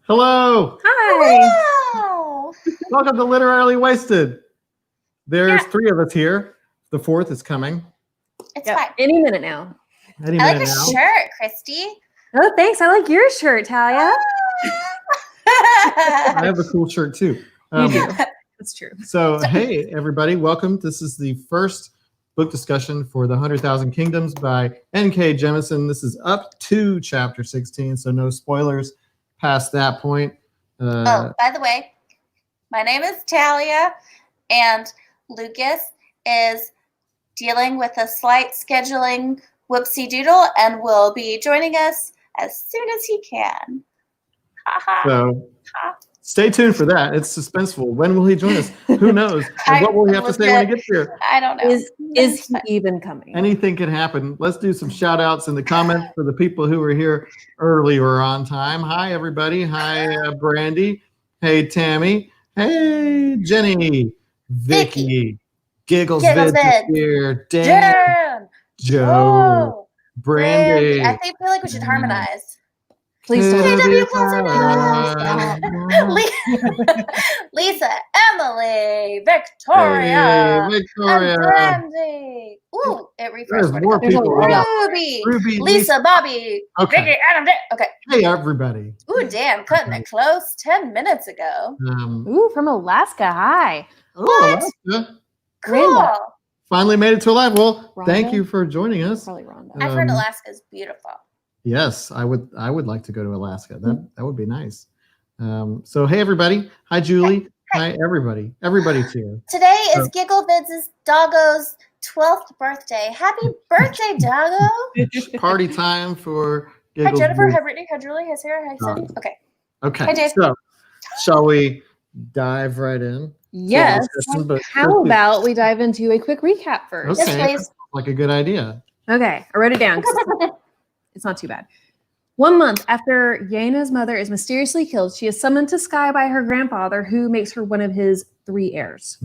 Hello. Hi. Hello. Welcome to Literally Wasted. There's three of us here. The fourth is coming. It's fine. Any minute now. Any I like minute your now. shirt, Christy. Oh, thanks. I like your shirt, Talia. I have a cool shirt too. You do. That's true. So, hey, everybody. Welcome. This is the first book discussion for The 100,000 Kingdoms by N.K. Jemisin. This is up to chapter 16, so no spoilers past that point. By the way, my name is Talia, and Lucas is dealing with a slight scheduling whoopsie doodle and will be joining us as soon as he can. So stay tuned for that. It's suspenseful. When will he join us? Who knows? And what will he have to say when he gets here? I don't know. Is he even coming? Anything can happen. Let's do some shout outs in the comments for the people who were here early or on time. Hi, everybody. Hi, Brandy. Hey, Tammy. Hey, Jenny. Vicky. Giggles Vid here. Dan. Joe. Oh, Brandy. I feel like we should harmonize. Please don't. KW Lisa, Emily, Victoria, Hey, Victoria. and Brandy. Ooh, it refreshed. There's more people. Ruby, Lisa, Bobby, Okay. Vicky, Adam, okay. Hey, everybody. Ooh, Dan, cutting it close 10 minutes ago. Ooh, from Alaska. Hi. What? Alaska. Cool. Rhonda. Finally made it to live. Well, Rhonda? thank you for joining us. Probably Rhonda. I've heard Alaska's beautiful. Yes, I would like to go to Alaska. That would be nice. So hey everybody. Hi Julie. Hi everybody. Everybody's here. Today is Giggle Vids' doggo's 12th birthday. Happy birthday, doggo. It's party time for Hi, Giggles Jennifer. Vids. Hi, Brittany. Hi, Julie. Hi, Sarah. Hi, Cindy. Okay. Okay. Hi, Dave. So shall we dive right in? Yes. Discussion, but How about we dive into a quick recap first? Okay. Yes, please. Like a good idea. Okay, I wrote it down. 'Cause it's not too bad. 1 month after Yena's mother is mysteriously killed, she is summoned to Sky by her grandfather, who makes her one of his 3 heirs.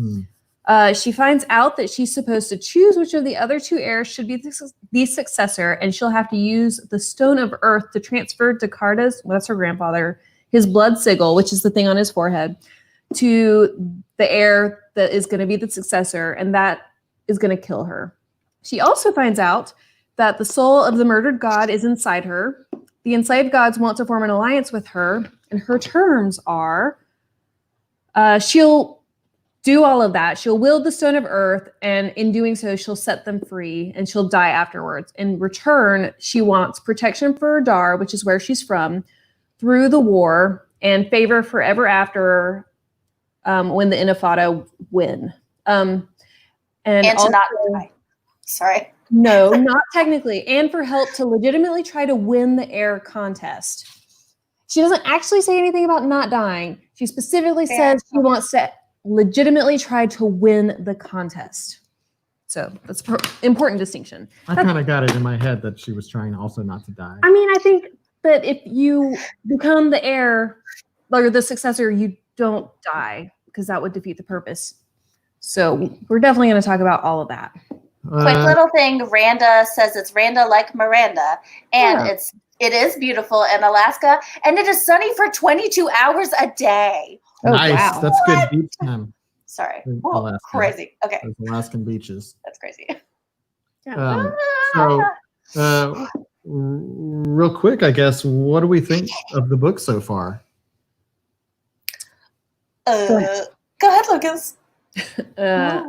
She finds out that she's supposed to choose which of the other 2 heirs should be the successor, and she'll have to use the Stone of Earth to transfer Dakarta's, well, that's her grandfather, his blood sigil, which is the thing on his forehead, to the heir that is going to be the successor, and that is going to kill her. She also finds out that the soul of the murdered god is inside her. The enslaved gods want to form an alliance with her, and her terms are she'll do all of that. She'll wield the Stone of Earth, and in doing so, she'll set them free, and she'll die afterwards. In return, she wants protection for Dar, which is where she's from, through the war, and favor forever after when the Intifada win. And And also, to not die. Sorry. no, not technically. And for help to legitimately try to win the heir contest. She doesn't actually say anything about not dying. She specifically says she wants to legitimately try to win the contest. So that's an important distinction. I kind of got it in my head that she was trying also not to die. I mean, I think that if you become the heir or the successor, you don't die because that would defeat the purpose. So we're definitely going to talk about all of that. Quick little thing. Randa says it's Randa like Miranda. And Yeah. it is beautiful in Alaska. And it is sunny for 22 hours a day. Oh, Nice. wow. That's good beach time. Sorry. in Oh, Alaska. crazy. Okay. Those Alaskan beaches. That's crazy. So real quick, I guess, what do we think of the book so far? Go ahead, Lucas. I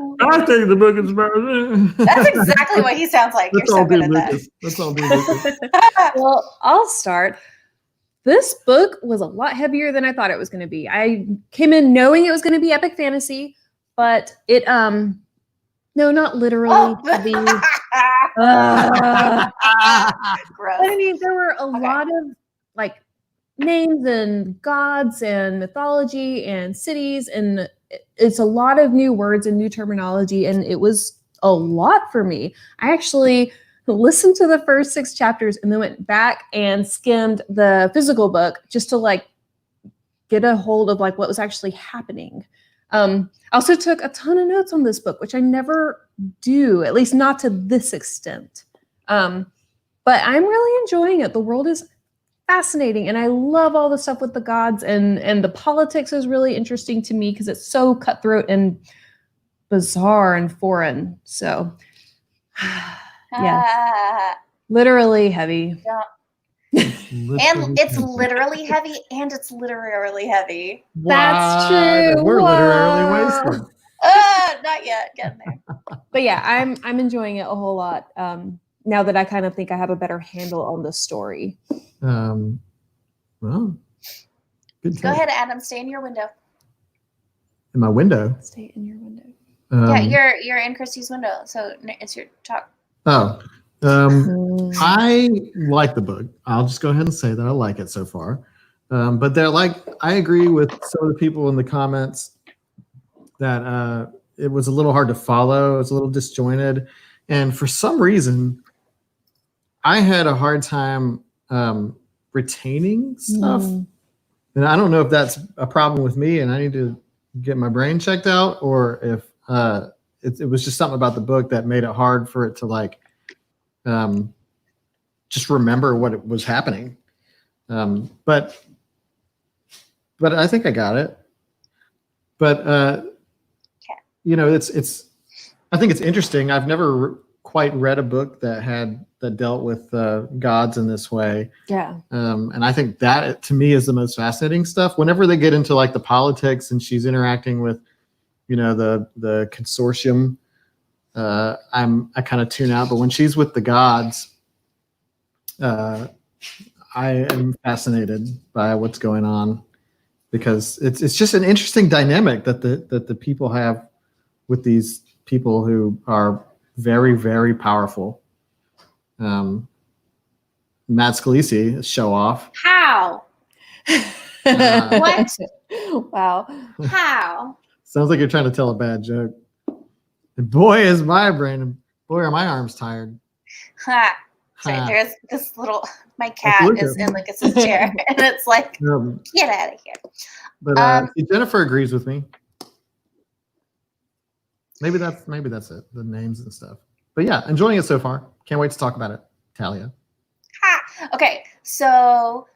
think the book is better. That's exactly what he sounds like. You're Let's so all do good at that. Lucas. Let's all do Lucas. Well, I'll start. This book was a lot heavier than I thought it was going to be. I came in knowing it was going to be epic fantasy, but it no, not literally heavy. Gross. I mean, there were a lot of like names and gods and mythology and cities, and it's a lot of new words and new terminology, and it was a lot for me. I actually listened to the first 6 chapters and then went back and skimmed the physical book just to like get a hold of like what was actually happening. I also took a ton of notes on this book, which I never do, at least not to this extent. But I'm really enjoying it. The world is fascinating. And I love all the stuff with the gods, and the politics is really interesting to me because it's so cutthroat and bizarre and foreign. So yeah, literally heavy. Yeah. Literally And it's heavy. literally heavy, and it's literally heavy. That's What? true. We're literally Whoa. wasted. Not yet. Getting there. But yeah, I'm enjoying it a whole lot now that I kind of think I have a better handle on the story. Well, good. Go ahead, Adam. Stay in your window. In my window. Stay in your window. Yeah, you're in Christy's window, so it's your talk. Oh, I like the book. I'll just go ahead and say that I like it so far. But I agree with some of the people in the comments that it was a little hard to follow. It was a little disjointed. And for some reason, I had a hard time retaining stuff. And I don't know if that's a problem with me and I need to get my brain checked out, or if it was just something about the book that made it hard for it to just remember what was happening. But I think I got it. But it's I think it's interesting. I've never quite read a book that dealt with gods in this way. Yeah. And I think that to me is the most fascinating stuff. Whenever they get into like the politics and she's interacting with, the consortium, I kind of tune out. But when she's with the gods, I am fascinated by what's going on, because it's just an interesting dynamic that the people have with these people who are very, very powerful. Matt Scalise, show off. How? What? Wow. How? Sounds like you're trying to tell a bad joke. And boy, is my brain, boy, are my arms tired. Ha. So there's this my cat is in Lucas's chair, and it's like, get out of here. But see, Jennifer agrees with me. Maybe that's it, the names and stuff. But yeah, enjoying it so far. Can't wait to talk about it. Talia. Ha. Okay, so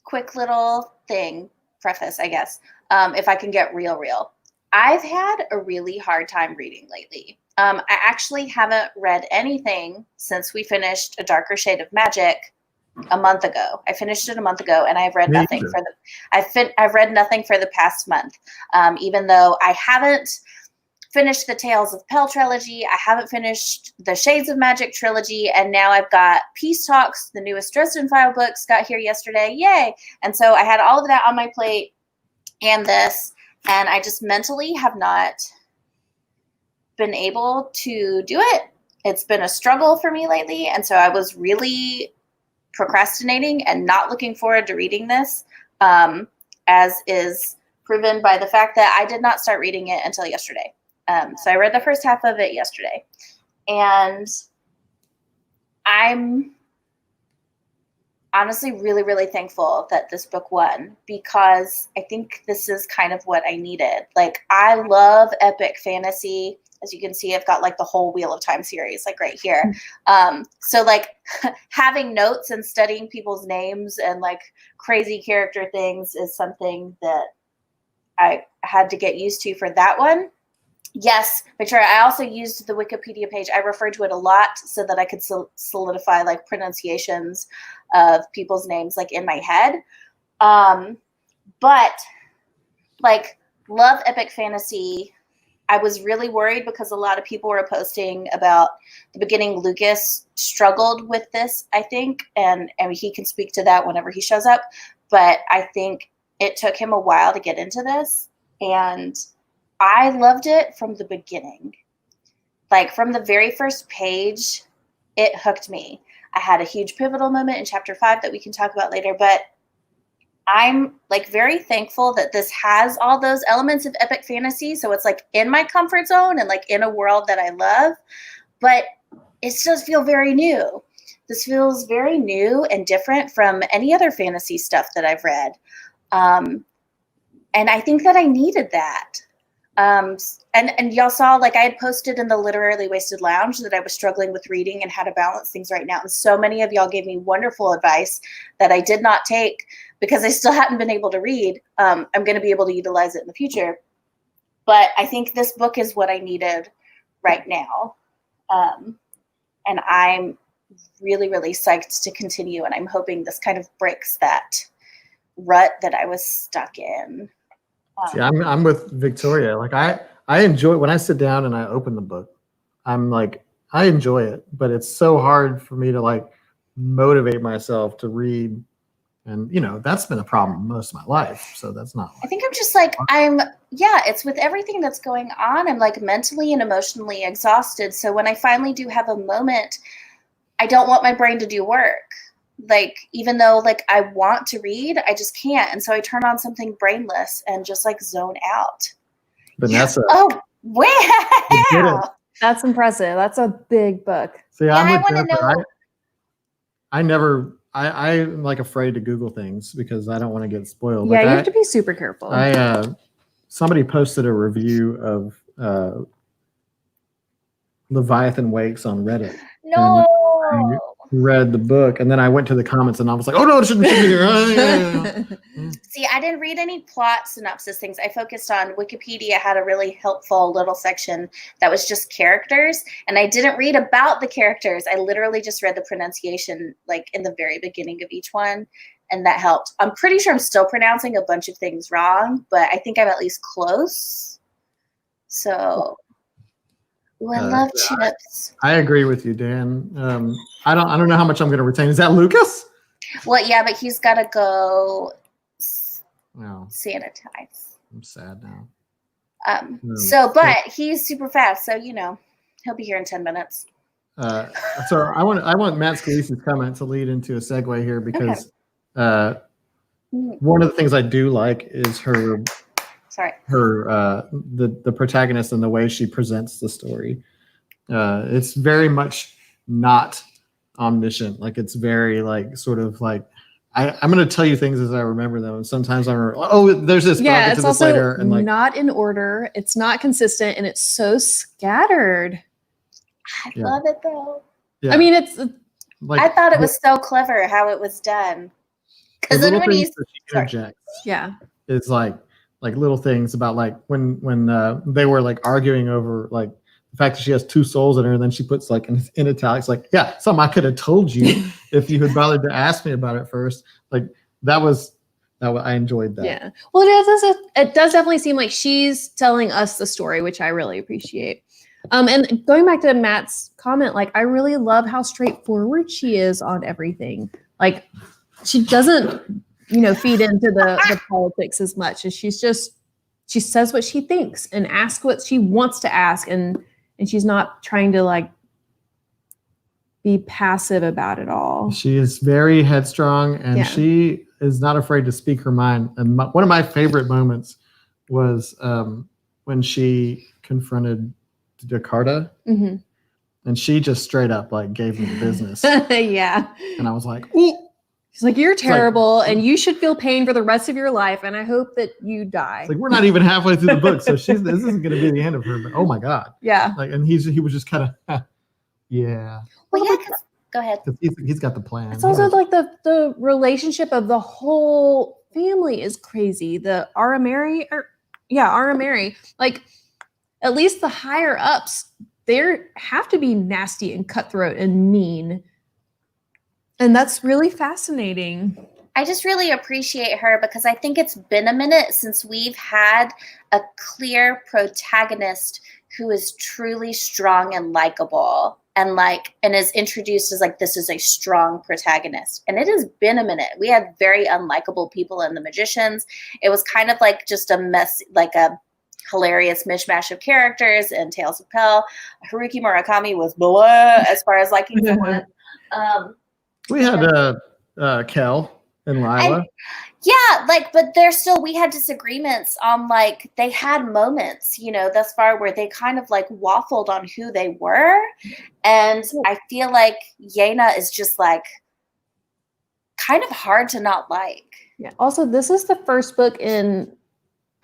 quick little thing, preface, I guess. If I can get real. I've had a really hard time reading lately. I actually haven't read anything since we finished A Darker Shade of Magic a month ago. I finished it a month ago, and I've read nothing for I've read nothing for the past month. Even though I haven't finished the Tales of Pell trilogy, I haven't finished the Shades of Magic trilogy, and now I've got Peace Talks, the newest Dresden File books, got here yesterday. Yay! And so I had all of that on my plate, and this, and I just mentally have not been able to do it. It's been a struggle for me lately, and so I was really procrastinating and not looking forward to reading this, as is proven by the fact that I did not start reading it until yesterday. So I read the first half of it yesterday, and I'm honestly really, really thankful that this book won, because I think this is kind of what I needed. Like, I love epic fantasy. As you can see, I've got like the whole Wheel of Time series, like right here. So like having notes and studying people's names and like crazy character things is something that I had to get used to for that one. Yes, Victoria, I also used the Wikipedia page. I referred to it a lot so that I could solidify like pronunciations of people's names like in my head. But like, love epic fantasy. I was really worried because a lot of people were posting about the beginning. Lucas struggled with this, I think, and he can speak to that whenever he shows up. But I think it took him a while to get into this, and I loved it from the beginning. Like, from the very first page, it hooked me. I had a huge pivotal moment in chapter 5 that we can talk about later, but I'm like very thankful that this has all those elements of epic fantasy. So it's like in my comfort zone and like in a world that I love, but it does feel very new. This feels very new and different from any other fantasy stuff that I've read. And I think that I needed that. And y'all saw, like, I had posted in the Literarily Wasted Lounge that I was struggling with reading and how to balance things right now. And so many of y'all gave me wonderful advice that I did not take because I still hadn't been able to read. I'm going to be able to utilize it in the future. But I think this book is what I needed right now. And I'm really, really psyched to continue. And I'm hoping this kind of breaks that rut that I was stuck in. See, I'm with Victoria. Like I enjoy when I sit down and I open the book. I'm like, I enjoy it, but it's so hard for me to like motivate myself to read. And that's been a problem most of my life. So that's not. I think I'm just like, it's with everything that's going on. I'm like mentally and emotionally exhausted. So when I finally do have a moment, I don't want my brain to do work. Like, even though like I want to read, I just can't. And so I turn on something brainless and just like zone out. Vanessa. Oh, wow. That's impressive. That's a big book. See, Yeah, I'm I with want to Jennifer. know. I'm like afraid to Google things because I don't want to get spoiled. Yeah, Like you have to be super careful. Somebody posted a review of Leviathan Wakes on Reddit. No. I read the book and then I went to the comments and I was like, oh no, it shouldn't be here. See, I didn't read any plot synopsis things. I focused on Wikipedia had a really helpful little section that was just characters. And I didn't read about the characters. I literally just read the pronunciation like in the very beginning of each one. And that helped. I'm pretty sure I'm still pronouncing a bunch of things wrong, but I think I'm at least close. So I love chips. I agree with you, Dan. I don't know how much I'm going to retain. Is that Lucas? Well, yeah, but he's got to go sanitize. I'm sad now. But he's super fast, so he'll be here in 10 minutes. So I want Matt Scalise's comment to lead into a segue here because one of the things I do like is her the protagonist and the way she presents the story. It's very much not omniscient. Like it's very like sort of like I'm going to tell you things as I remember them. And sometimes I'm there's this. Yeah, it's also later, and like, not in order. It's not consistent, and it's so scattered. I love it though. Yeah. I mean, it's like, I thought it was so clever how it was done. Because the then little when things that she interjects, is like little things about like when they were like arguing over like the fact that she has two souls in her, and then she puts like in italics like, yeah, something I could have told you if you had bothered to ask me about it first. Like that I enjoyed that. Yeah. Well, it does definitely seem like she's telling us the story, which I really appreciate. And going back to Matt's comment, like I really love how straightforward she is on everything. Like she doesn't, feed into the politics as much as she says what she thinks and asks what she wants to ask, and she's not trying to like be passive about it all. She is very headstrong, and she is not afraid to speak her mind. And one of my favorite moments was when she confronted Jakarta, and she just straight up like gave him the business. Yeah. And I was like, ooh. She's like, you're terrible, and you should feel pain for the rest of your life, and I hope that you die. It's like we're not even halfway through the book, so this isn't going to be the end of her. But oh my god, yeah. Like, and he was just kind of, yeah. Well, yeah. Go ahead. He's got the plan. It's also like the relationship of the whole family is crazy. The Arameri, like at least the higher ups, they have to be nasty and cutthroat and mean. And that's really fascinating. I just really appreciate her because I think it's been a minute since we've had a clear protagonist who is truly strong and likable and is introduced as like, this is a strong protagonist. And it has been a minute. We had very unlikable people in The Magicians. It was kind of like just a mess, like a hilarious mishmash of characters in Tales of Pell. Haruki Murakami was blah as far as liking someone. We had Kel and Lila. But we had disagreements on like, they had moments, thus far where they kind of like waffled on who they were. And I feel like Yena is just like kind of hard to not like. Yeah. Also, this is the first book in,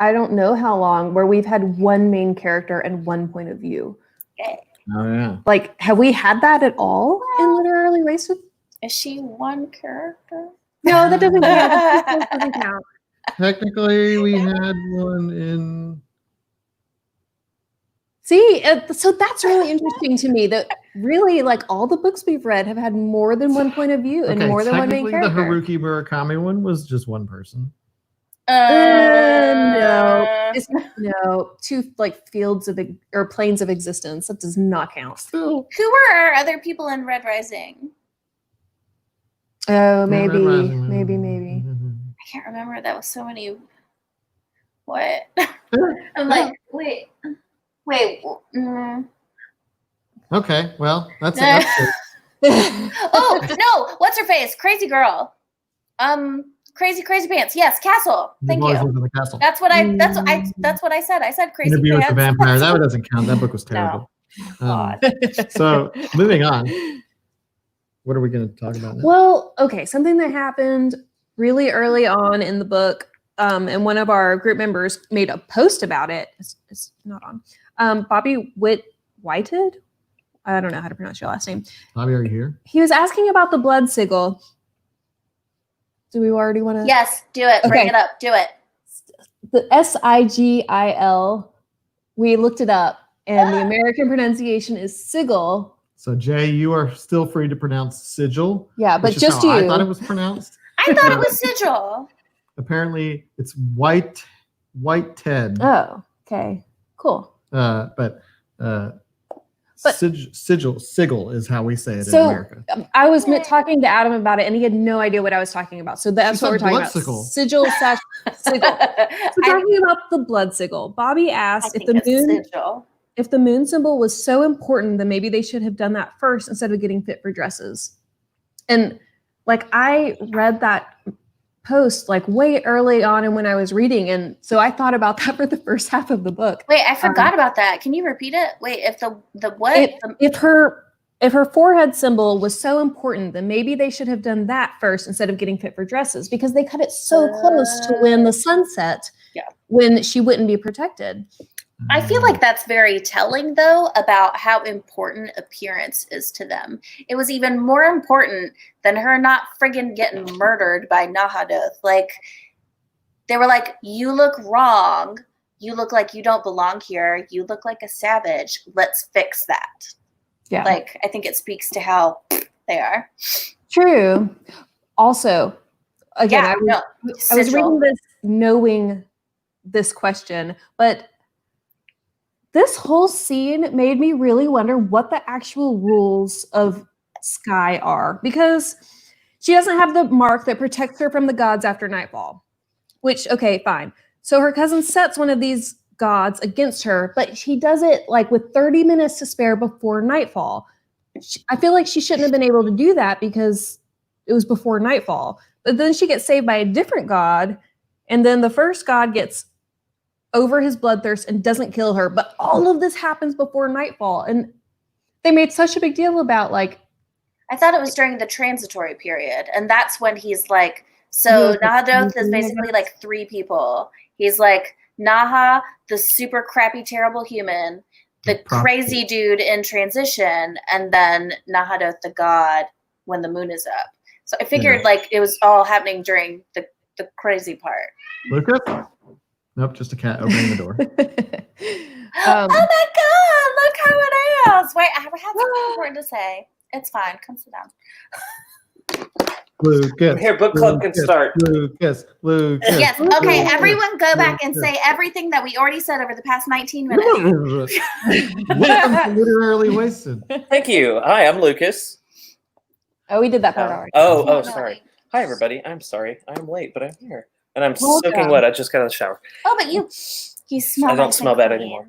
I don't know how long, where we've had one main character and one point of view. Okay. Oh yeah. Like, have we had that at all in Literally Wasted? Is she one character? No, that doesn't count. That doesn't count. Technically, we had one in. See, so that's really interesting to me. That really, like, all the books we've read have had more than one point of view and more than one main technically, the character. Haruki Murakami one was just one person. No, no, two like fields of or planes of existence. That does not count. Still. Who were other people in Red Rising? Oh, Red maybe. Rising. I can't remember. That was so many. What? I'm like, wait. Okay, well, that's it. Oh no! What's her face? Crazy girl. Crazy pants. Yes, Castle. Thank Always you. lived in the castle. That's what I said. I said Crazy Interview with Pants. the Vampire. That one doesn't count. That book was terrible. So moving on. What are we going to talk about now? Well, okay, something that happened really early on in the book, and one of our group members made a post about it. It's not on. Bobby Whited. I don't know how to pronounce your last name. Bobby, are you here? He was asking about the blood sigil. Do we already want to? Yes, do it. Bring it up. Do it. The sigil. We looked it up, and the American pronunciation is sigil. So Jay, you are still free to pronounce sigil. Yeah, but which is just how you. I thought it was pronounced. I thought it was sigil. Apparently, it's white Ted. Oh, okay, cool. But sigil is how we say it in America. I was talking to Adam about it, and he had no idea what I was talking about. So that's what we're talking about. Sigil. Sigil. So talking about the blood sigil. Bobby asked if the moon symbol was so important, then maybe they should have done that first instead of getting fit for dresses. And like, I read that post like way early on and when I was reading, and so I thought about that for the first half of the book. Wait, I forgot about that. Can you repeat it? Wait, if the what? If her forehead symbol was so important, then maybe they should have done that first instead of getting fit for dresses, because they cut it so close to when the sun set, when she wouldn't be protected. I feel like that's very telling, though, about how important appearance is to them. It was even more important than her not friggin' getting murdered by Nahadoth. Like, they were like, you look wrong. You look like you don't belong here. You look like a savage. Let's fix that. Yeah. Like, I think it speaks to how they are. True. Also, again, I was reading this knowing this question, but this whole scene made me really wonder what the actual rules of Sky are, because she doesn't have the mark that protects her from the gods after nightfall, which, okay, fine. So her cousin sets one of these gods against her, but she does it like with 30 minutes to spare before nightfall. I feel like she shouldn't have been able to do that because it was before nightfall. But then she gets saved by a different god, and then the first god gets over his bloodthirst and doesn't kill her. But all of this happens before nightfall, and they made such a big deal about, like, I thought it was during the transitory period, and that's when he's like, so Nahadoth is basically like three people. He's like Naha, the super crappy, terrible human, the crazy dude in transition, and then Nahadoth the god when the moon is up. So I figured like it was all happening during the crazy part. Lucas? Nope, just a cat opening the door. Oh my god, look how it is. Wait, I have something important to say. It's fine. Come sit down. Lucas. Here, book club can start. Lucas. Yes. Okay, everyone go back and say everything that we already said over the past 19 minutes. Welcome to Literally Wasted. Thank you. Hi, I'm Lucas. Oh, we did that part already. Oh, sorry. Hi, everybody. I'm sorry. I'm late, but I'm here. And I'm soaking wet. I just got out of the shower. Oh, but you smell. I don't smell bad anymore.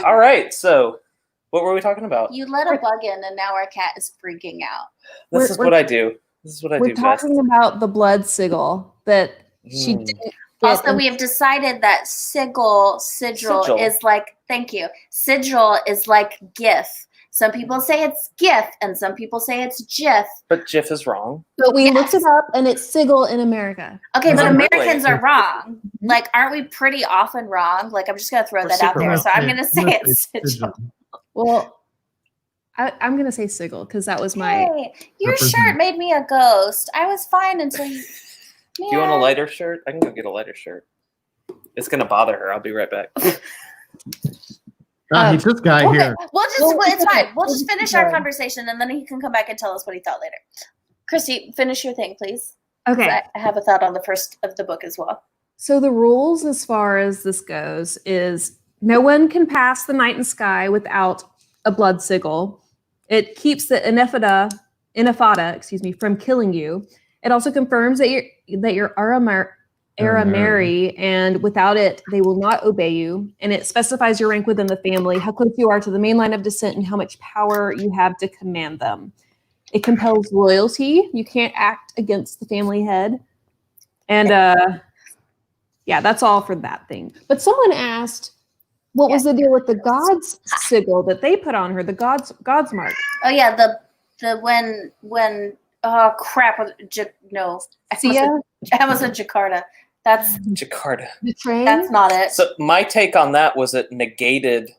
All right. So, what were we talking about? You let a bug in, and now our cat is freaking out. This is what I do. This is what I do best. We're talking about the blood sigil that she didn't get. Also, we have decided that sigil is like, thank you. Sigil is like GIF. Some people say it's GIF, and some people say it's GIF. But Jif is wrong. But we Yes. looked it up, and it's sigil in America. Okay, but Not really. Americans are wrong. Like, aren't we pretty often wrong? Like, I'm just gonna throw We're that out super there. wrong. So I'm gonna say it's sigil. Well, I'm gonna say sigil because that was my. Hey, your Represent. shirt made me a ghost. I was fine until you. Do you want a lighter shirt? I can go get a lighter shirt. It's gonna bother her. I'll be right back. He's this guy Okay, here. it's fine. We'll just finish our Yeah. conversation, and then he can come back and tell us what he thought later. Christy, finish your thing, please. 'Cause Okay. I have a thought on the first of the book as well. So the rules as far as this goes is no one can pass the night and sky without a blood sigil. It keeps the inifada, from killing you. It also confirms that you're Aramari, and without it, they will not obey you. And it specifies your rank within the family, how close you are to the main line of descent, and how much power you have to command them. It compels loyalty. You can't act against the family head. And that's all for that thing. But someone asked, what was the deal with the God's sigil that they put on her, the God's mark? Oh yeah, the when oh crap, no, Sia? I was in Jakarta. That's Jakarta. Betraying? that's not it. So my take on that was it negated.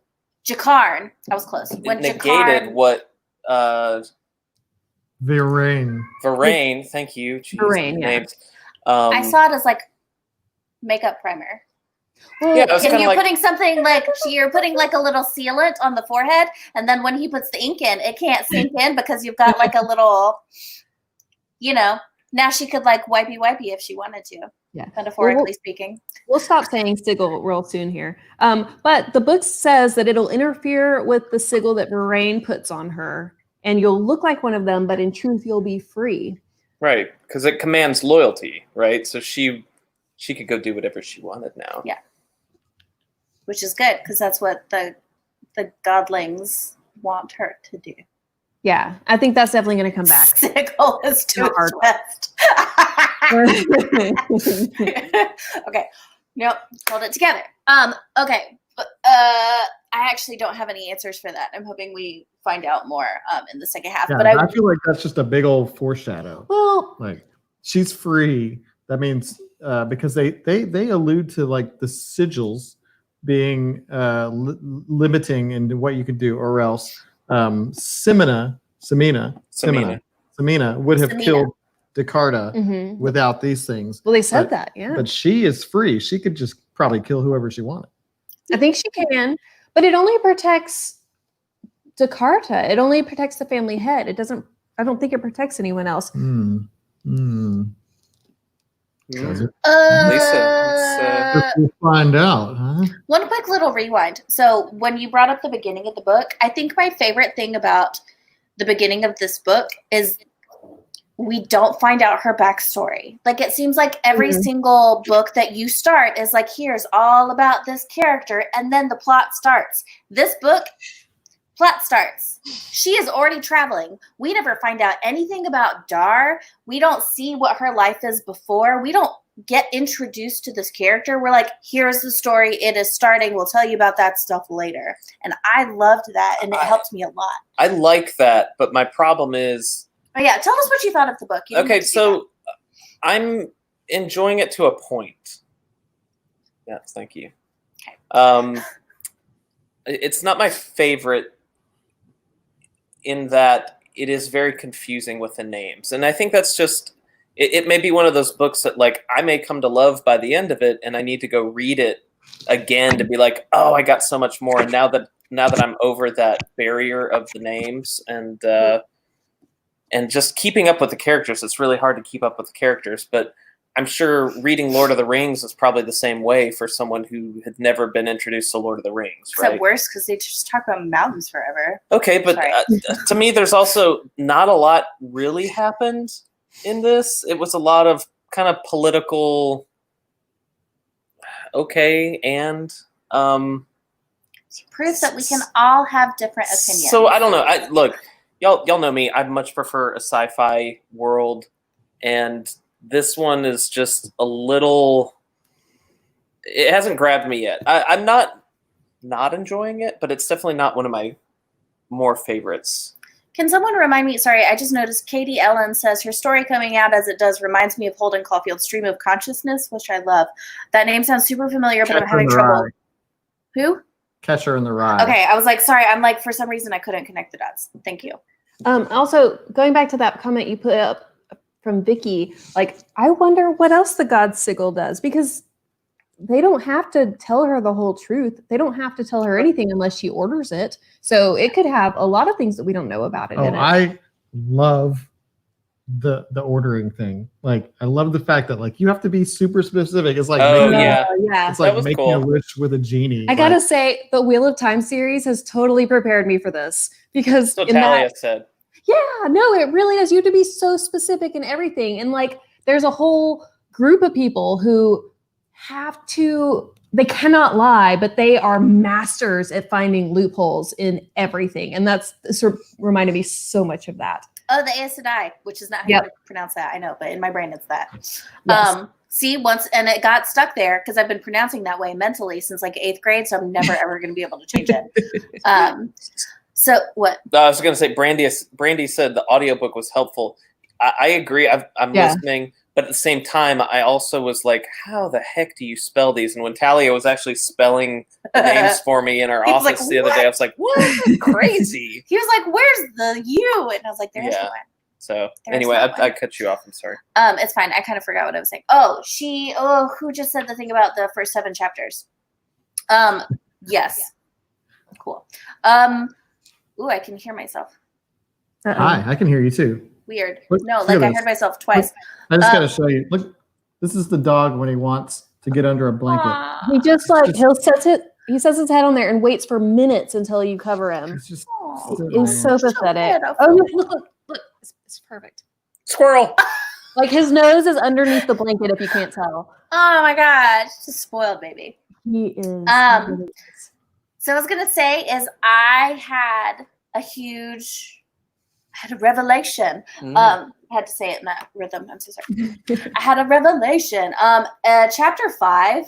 Jakarn. I was close. It When negated Jakarn, what Virain. Varane. Thank you. Jeez, Varane, yeah. names. I saw it as like makeup primer. Well, Yeah, I was And kinda you're like- putting something like you're putting like a little sealant on the forehead, and then when he puts the ink in, it can't sink in because you've got like a little, Now she could like wipey if she wanted to. Yeah. Metaphorically speaking. we'll stop saying sigil real soon here. But the book says that it'll interfere with the sigil that Varane puts on her, and you'll look like one of them, but in truth, you'll be free. Right, because it commands loyalty, right? So she could go do whatever she wanted now. Yeah. Which is good because that's what the godlings want her to do. Yeah, I think that's definitely going to come back. Sickle is to Not hard. its best. Okay. Nope. Hold it together. Okay. I actually don't have any answers for that. I'm hoping we find out more in the second half. Yeah, But I feel like that's just a big old foreshadow. Well, Like she's free. That means because they allude to like the sigils being limiting in what you can do, or else Semina would have Semina. killed Jakarta mhm. without these things. Well, they said But- that, yeah. But she is free. She could just probably kill whoever she wanted. I think she can, but it only protects Jakarta. It only protects the family head. It doesn't. I don't think it protects anyone else. Hmm. Does it? Lisa, We'll find out, huh? One quick little rewind. So when you brought up the beginning of the book, I think my favorite thing about the beginning of this book is we don't find out her backstory. Like it seems like every Mhm. single book that you start is like, here's all about this character, and then the plot starts. This book, plot starts. She is already traveling. We never find out anything about Dar. We don't see what her life is before. We don't get introduced to this character. We're like, here's the story. It is starting. We'll tell you about that stuff later. And I loved that, and it helped me a lot. I like that, but my problem is Oh yeah, tell us what you thought of the book. You didn't okay. have to do So I'm enjoying it to a point. Yes, thank you. Okay. It's not my favorite in that it is very confusing with the names, and I think that's just it may be one of those books that like I may come to love by the end of it, and I need to go read it again to be like, oh, I got so much more. And now that I'm over that barrier of the names and just keeping up with the characters, it's really hard to keep up with the characters. But I'm sure reading Lord of the Rings is probably the same way for someone who had never been introduced to Lord of the Rings, Except right? worse because they just talk about mountains forever. Okay, but Sorry. to me, there's also not a lot really happened in this. It was a lot of kind of political, and Proves that we can all have different opinions. so I don't know. Look, y'all know me. I much prefer a sci-fi world, and this one is just a little. It hasn't grabbed me yet. I'm not enjoying it, but it's definitely not one of my more favorites. Can someone remind me? Sorry, I just noticed Katie Ellen says her story coming out as it does reminds me of Holden Caulfield's Stream of Consciousness, which I love. That name sounds super familiar, but I'm having trouble. Who? Catcher in the Rye. Okay, I was like, sorry, I'm like, for some reason I couldn't connect the dots. Thank you. Also, going back to that comment you put up from Vicky, like, I wonder what else the god Sigil does, because they don't have to tell her the whole truth. They don't have to tell her anything unless she orders it. So it could have a lot of things that we don't know about it. Oh, in it. I love the ordering thing. Like, I love the fact that like you have to be super specific. It's like yeah. it's like was making cool. a wish with a genie. I gotta say, the Wheel of Time series has totally prepared me for this, because That's what in Talia that, said. yeah, no, it really does. You have to be so specific in everything. And like, there's a whole group of people who have to, they cannot lie, but they are masters at finding loopholes in everything. And that's sort of reminded me so much of that. Oh, the Aes Sedai, which is not how Yep. you pronounce that. I know, but in my brain it's that. Yes. See, once, and it got stuck there because I've been pronouncing that way mentally since like 8th grade, so I'm never ever going to be able to change it. So what? I was going to say, Brandy said the audiobook was helpful. I agree. I'm listening, but at the same time, I also was like, how the heck do you spell these? And when Talia was actually spelling the names for me in our He was office like, the other day, I was like, what? Crazy. He was like, "Where's the U?" And I was like, "There's Yeah. one." So There's anyway, that I one. cut you off. I'm sorry. It's fine. I kind of forgot what I was saying. Oh, who just said the thing about the first 7 chapters? Yes. Cool. Ooh, I can hear myself. Uh-oh. Hi, I can hear you too. Weird. Look- No, look like at I this. heard myself twice. I just gotta show you. Look, this is the dog when he wants to get under a blanket. Aw. He just like, he sets his head on there and waits for minutes until you cover him. It's just Aw. It's so pathetic. good. Oh, look. It's perfect. Squirrel. Like, his nose is underneath the blanket, if you can't tell. Oh my gosh, just a spoiled baby. He is. So I was gonna say is I had a revelation. I had to say it in that rhythm. I'm so sorry. I had a revelation. Chapter 5.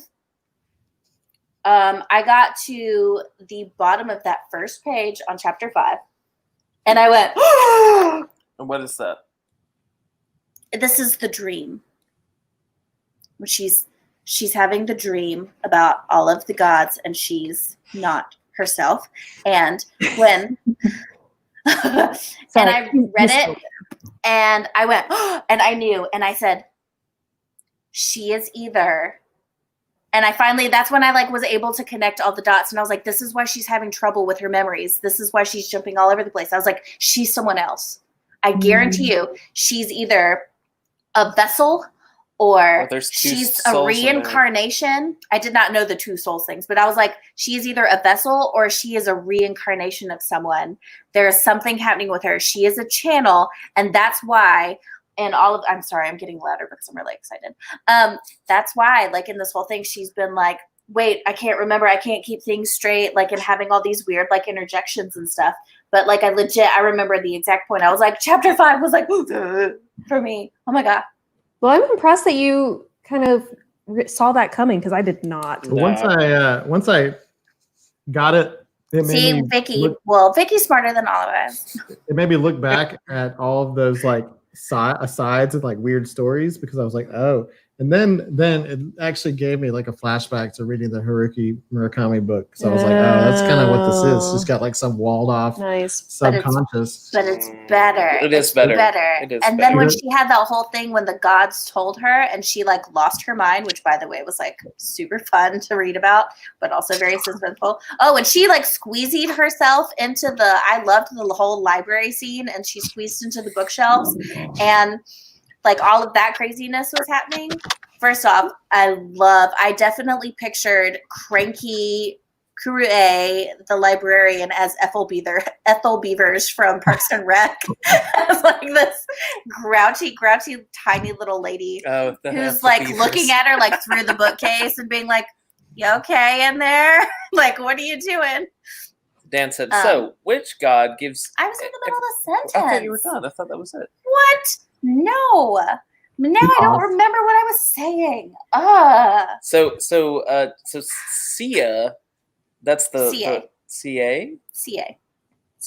I got to the bottom of that first page on chapter 5, and I went, And what is that? this is the dream. She's having the dream about all of the gods, and she's not herself. And when and I read it, and I went, and I knew, and I said, she is either. And I finally, that's when I like was able to connect all the dots, and I was like, this is why she's having trouble with her memories. This is why she's jumping all over the place. I was like, she's someone else. I guarantee you, she's either a vessel or there's two she's a souls in there. reincarnation. I did not know the two souls things, but I was like, she's either a vessel or she is a reincarnation of someone. There is something happening with her. She is a channel, and that's why. And I'm sorry, I'm getting louder because I'm really excited. That's why, like, in this whole thing, she's been like, wait, I can't remember. I can't keep things straight. Like, and having all these weird, like, interjections and stuff. But, like, I remember the exact point. I was like, chapter 5 was like, for me. Oh, my God. Well, I'm impressed that you kind of saw that coming, because I did not. But once I got it, it made See, me Vicky. Vicky's smarter than all of us. it made me look back at all of those like asides and like weird stories, because I was like, oh. And then it actually gave me like a flashback to reading the Haruki Murakami book. So I was like, oh, that's kind of what this is. She's got like some walled off Nice. subconscious. But it's better. It is better. It is And then better. when she had that whole thing when the gods told her and she like lost her mind, which by the way was like super fun to read about, but also very suspenseful. Oh, and she like squeezied herself into I loved the whole library scene, and she squeezed into the bookshelves, and like all of that craziness was happening. First off, I definitely pictured cranky Kurue, the librarian, as Ethel Beavers from Parks and Rec, as like this grouchy, tiny little lady who's like looking at her like through the bookcase and being like, "You okay in there? Like, what are you doing?" Dan said, so which god gives... I was in the middle of a sentence. I thought you were done. I thought that was it. What? No. Now I don't remember what I was saying. So Sia, that's the CA. CA? CA.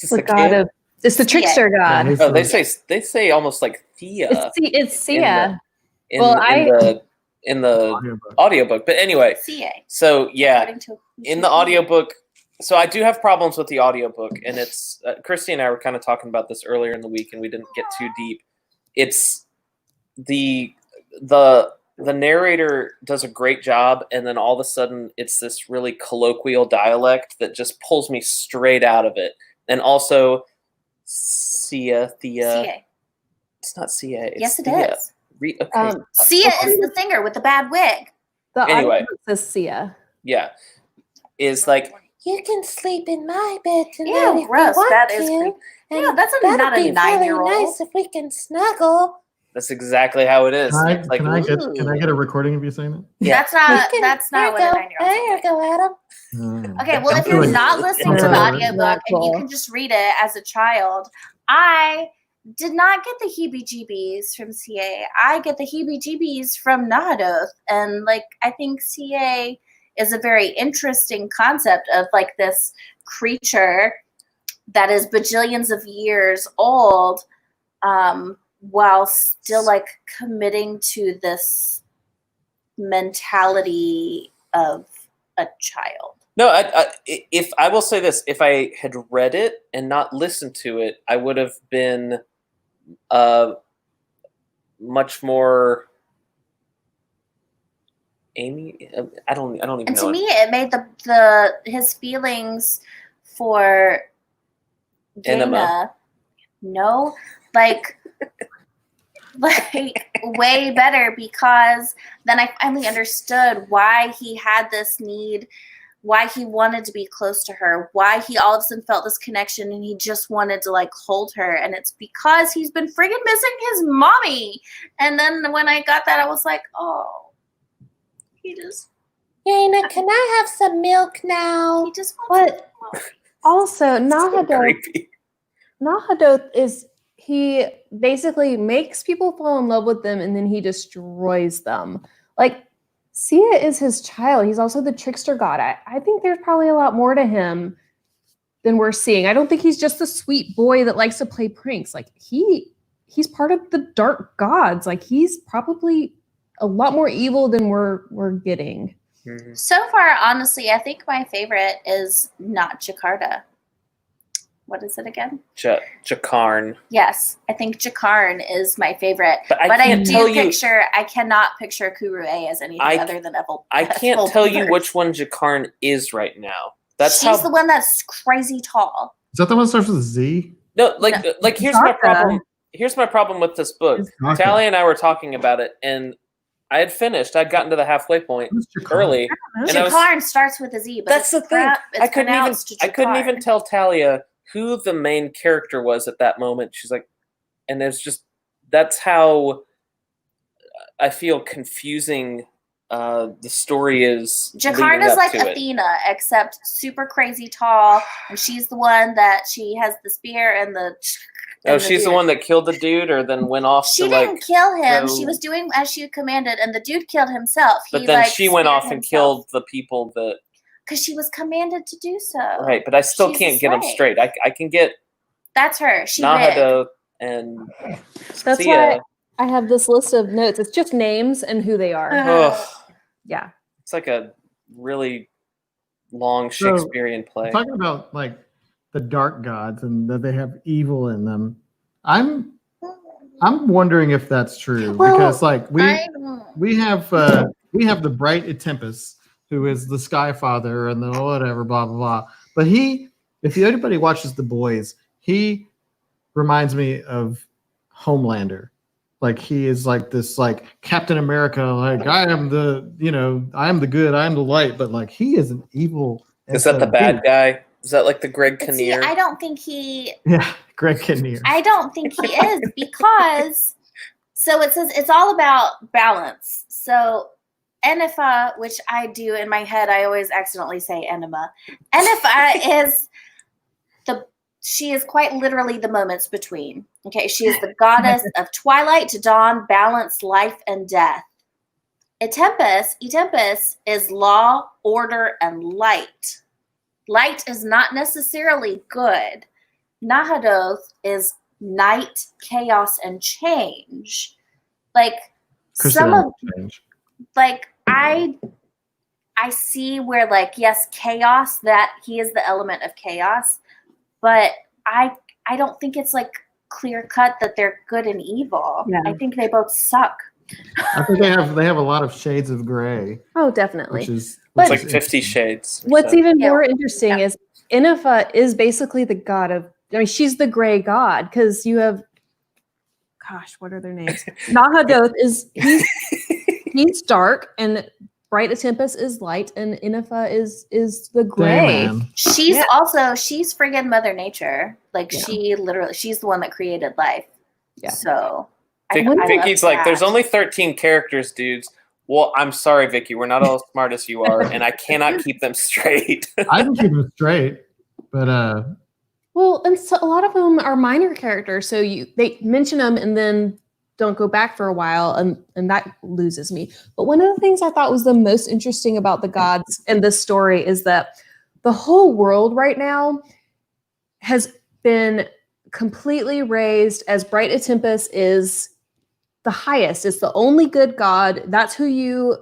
Is The this a god kid? of it's the trickster god. Yeah, he's Oh, the- they say almost like Thea It's Sia. in, Well, in the audiobook. audiobook. But anyway, CA. so yeah, according to in the audiobook, so I do have problems with the audiobook, and it's Christy and I were kind of talking about this earlier in the week, and we didn't get too deep. It's the narrator does a great job, and then all of a sudden it's this really colloquial dialect that just pulls me straight out of it. And also Thea. CA. It's not Cia. It's Yes, it Thea. is. Okay. Sia is the singer with the bad wig. The Anyway. audiobook says Sia. Yeah. Is like, you can sleep in my bed tonight Ew, if gross. you want That is to. creepy. And Yeah, that's that'll not a be 9-year-old. really nice if we can snuggle. That's exactly how it is. Can I, It's like, can I get ooh. a recording of you saying that? Yeah. That's not what a 9-year-old sounds like. Adam. Oh. Okay, well, if I'm you're doing- not listening to I'm the doing- audiobook Not and you cool. can just read it as a child, I did not get the heebie-jeebies from CA. I get the heebie-jeebies from Nahadoth. And, like, I think CA is a very interesting concept of, like, this creature that is bajillions of years old, while still, like, committing to this mentality of a child. No, if I will say this, if I had read it and not listened to it, I would have been much more Amy. I don't even And know. to me, it made the his feelings for Enema. Dana, like way better, because then I finally understood why he had this need, why he wanted to be close to her, why he all of a sudden felt this connection and he just wanted to like hold her. And it's because he's been friggin' missing his mommy. And then when I got that, I was like, oh, he just Yana, can I have some milk now? he just wants But also, So creepy. Nahadoth is he basically makes people fall in love with them and then he destroys them. Like Sia is his child. He's also the trickster god. I think there's probably a lot more to him than we're seeing. I don't think he's just the sweet boy that likes to play pranks. Like he's part of the dark gods. Like he's probably a lot more evil than we're getting. Mm-hmm. So far, honestly, I think my favorite is not Jakarta. What is it again? Jakarn. Yes, I think Jakarn is my favorite. But I But I can't do tell you. picture, I cannot picture Kuru-A as anything I- other than Evil. I can't tell you which one Jakarn is right now. That's She's how. the one that's crazy tall. Is that the one that starts with a Z? No, like here's my Zaka. problem. Here's my problem with this book. Okay. Tally and I were talking about it, and I had finished. I'd gotten to the halfway point Who's Jakarta? early. And I was- Jakarn starts with a Z, but That's it's the thing. it's I couldn't pronounced even Jakarn. tell Talia who the main character was at that moment. She's like, and it's just that's how I feel confusing the story is. Jakarn leading is up like to it. Athena, except super crazy tall, and she's the one that she has the spear and the. Oh, and she's the dude. one that killed the dude, or then went off She to didn't like. kill him. go- She was doing as she commanded, and the dude killed himself. But then she went off and killed the people that. because she was commanded to do so. Right, but I still She's a can't get them slave. straight. I can get That's her. She rigged. Nahadoth and That's Sia. why I have this list of notes. It's just names and who they are. Ugh, Yeah. it's like a really long So, Shakespearean play. Talking about like the dark gods and that they have evil in them. I'm wondering if that's true Well, because like we have the bright Tempest, who is the Sky Father and the whatever, blah blah blah. But if anybody watches The Boys, he reminds me of Homelander. Like he is like this like Captain America, like I am the good, I am the light, but like he is an evil. Is that the bad guy? Is that like the Greg But see, Kinnear? I don't think he. Yeah, Greg Kinnear. I don't think he is because. So it says it's all about balance. So Enifa, which I do in my head, I always accidentally say enema. Enifa is she is quite literally the moments between. Okay, she is the goddess of twilight to dawn, balance, life, and death. Etempus is law, order, and light. Light is not necessarily good. Nahadoth is night, chaos, and change. Like Christian some of change. like I see where like yes, chaos, that he is the element of chaos, but I don't think it's like clear cut that they're good and evil. Yeah. I think they both suck. I think they have a lot of shades of gray, Oh, definitely. which is But- It's like 50 Shades. or What's so. even Yeah. more interesting is Inanna is basically the god of, I mean, she's the gray god because you have, gosh, what are their names? Nahadoth he's dark and Bright Tempest is light and Inanna is the gray. Dayman. She's Yeah. she's friggin' Mother Nature. Like Yeah. she's the one that created life. Yeah. So Vicky's love like, there's that. only 13 characters, dudes. Well, I'm sorry, Vicky. We're not all as smart as you are, and I cannot keep them straight. I can keep them straight, but Well, and so a lot of them are minor characters, so they mention them and then don't go back for a while, and that loses me. But one of the things I thought was the most interesting about the gods and this story is that the whole world right now has been completely raised as Bright Tempest is the highest. It's the only good god. That's who you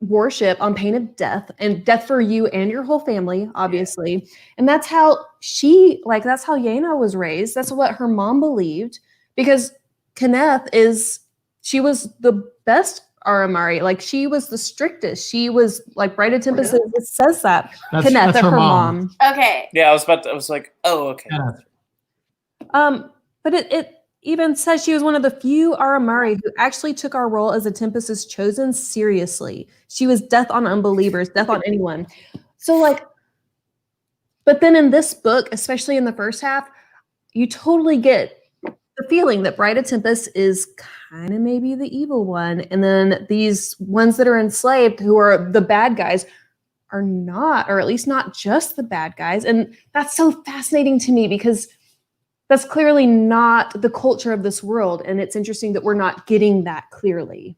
worship on pain of death, and death for you and your whole family, obviously. And that's how that's how Yena was raised. That's what her mom believed, because Kenneth she was the best Aramari. Like, she was the strictest. She was like Bright Tempest says that. Kenneth, her mom. Okay. Yeah, I was like, oh, okay. yeah. But it even says she was one of the few Aramari who actually took our role as a Tempest's chosen seriously. She was death on unbelievers, death on anyone. So like, but then in this book, especially in the first half, you totally get the feeling that Bright Tempest is kind of maybe the evil one. And then these ones that are enslaved, who are the bad guys, are not, or at least not just the bad guys. And that's so fascinating to me because that's clearly not the culture of this world. And it's interesting that we're not getting that clearly.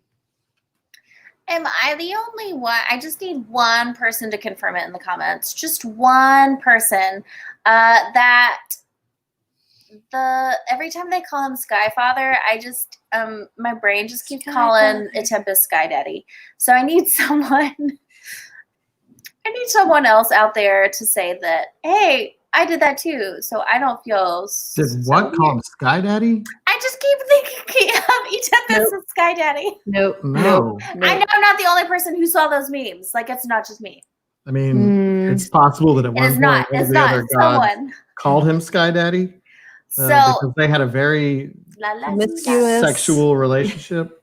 Am I the only one? I just need one person to confirm it in the comments. Just one person. That every time they call him Skyfather, I just my brain just keeps calling Tempest Sky Daddy. So I need someone else out there to say that, hey, I did that too, so I don't feel Did what call him Sky Daddy? I just keep thinking of Tempest as Sky Daddy. Nope. No. I know I'm not the only person who saw those memes. Like, it's not just me. I mean, it's possible that at It one is point not. one of It's the not other gods someone. called him Sky Daddy So because they had a very Promiscuous. sexual relationship.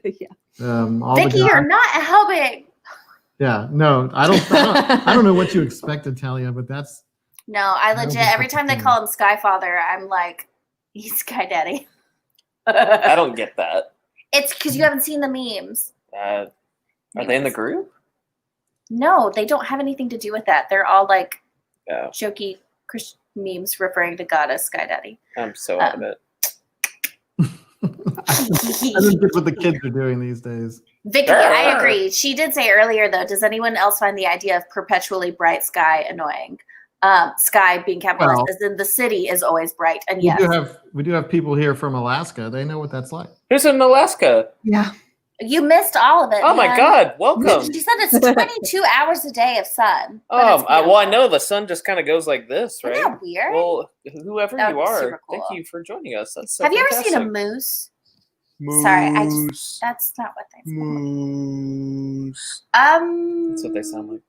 Yeah. All Vicky, the you're gods. not helping. Yeah, no, I don't know what you expected, Talia, but that's No, I don't legit, think every that's time they the call him Skyfather, I'm like, he's Sky Daddy. I don't get that. It's because you haven't seen the memes. Are they in the group? No, they don't have anything to do with that. They're all like Yeah, jokey Christian memes referring to God as Sky Daddy. I'm so out of it. I don't get what the kids are doing these days. Vicky, I agree. She did say earlier, though, does anyone else find the idea of perpetually bright sky annoying? Sky being capitalized, Well, as in the city is always bright. And We yes, do have people here from Alaska. They know what that's like. Who's in Alaska? Yeah. you missed all of it. Oh my man. God! Welcome. She said it's 22 hours a day of sun. but Oh, it's well, I beautiful. know the sun just kind of goes like this, Isn't right? that weird? Well, whoever That you would be are, super thank cool. you for joining us. That's so Have you ever seen a fantastic. moose? Moose? Sorry, that's not what they sound Moose. like. That's what they sound like.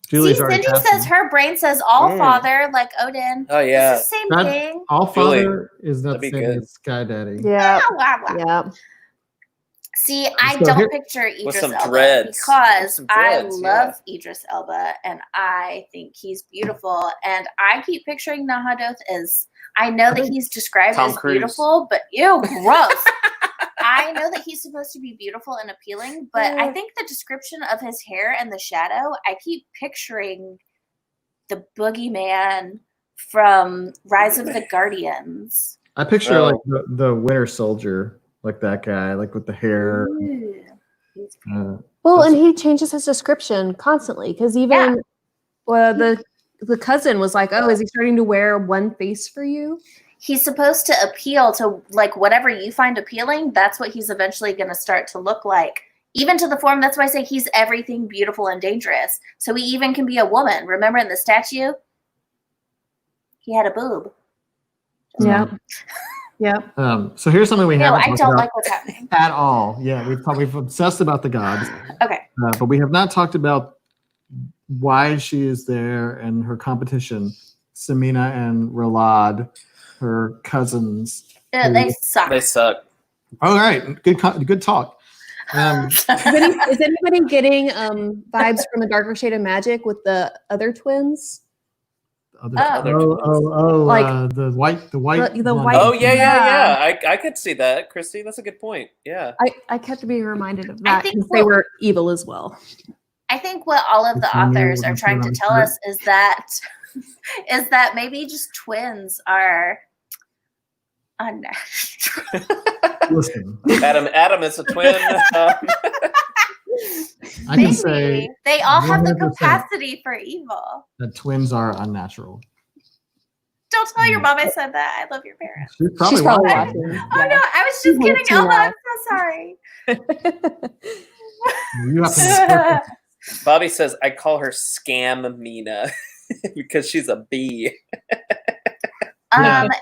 Julie's See, already Cindy passed says me. her brain says all Mm. father, like Odin. Oh yeah. It's the same That- thing. All Julie, father is not that'd be the same good. as Sky Daddy. Yeah. Blah, blah, blah. Yeah. See, I So don't here- picture Idris some Elba dreads. because Some I dreads, love Idris Elba and I think he's beautiful. And I keep picturing Nahadoth as, I know that he's described Tom as Cruise. beautiful, but ew, gross. I know that he's supposed to be beautiful and appealing, but I think the description of his hair and the shadow, I keep picturing the boogeyman from Rise of the Guardians. I picture Oh. like the Winter Soldier, like that guy, like with the hair. Ooh. Uh, Well, That's- and he changes his description constantly because even the the cousin was like, "Oh, is he starting to wear one face for you?" He's supposed to appeal to like whatever you find appealing. That's what he's eventually going to start to look like. Even to the form. That's why I say he's everything beautiful and dangerous. So he even can be a woman. Remember in the statue? He had a boob. Yeah. Yeah. So here's something we No, haven't I talked don't about like what's happening. at all. Yeah, we've obsessed about the gods, Okay. but we have not talked about why she is there and her competition, Samina and Ralad, her cousins. They suck. They suck. All right, good talk. Is anybody getting vibes from A Darker Shade of Magic with the other twins? Like the white the one. white- Oh yeah. Yeah. I could see that, Christy. That's a good point. Yeah. I kept being reminded of I that think because they were evil as well. I think what all of the If you knew authors what are I'm trying to trying to tell say. us is that is that maybe just twins are unnatural. Listen, Adam is a twin. I can say they all have the 100% capacity for evil. that twins are unnatural. Don't tell your mom I said that. I love your parents. She's She's probably watching. watching. Oh no, I was just She kidding. hates you Elma, now. I'm so sorry. You have to Bobby says I call her Scam Mina because she's a bee.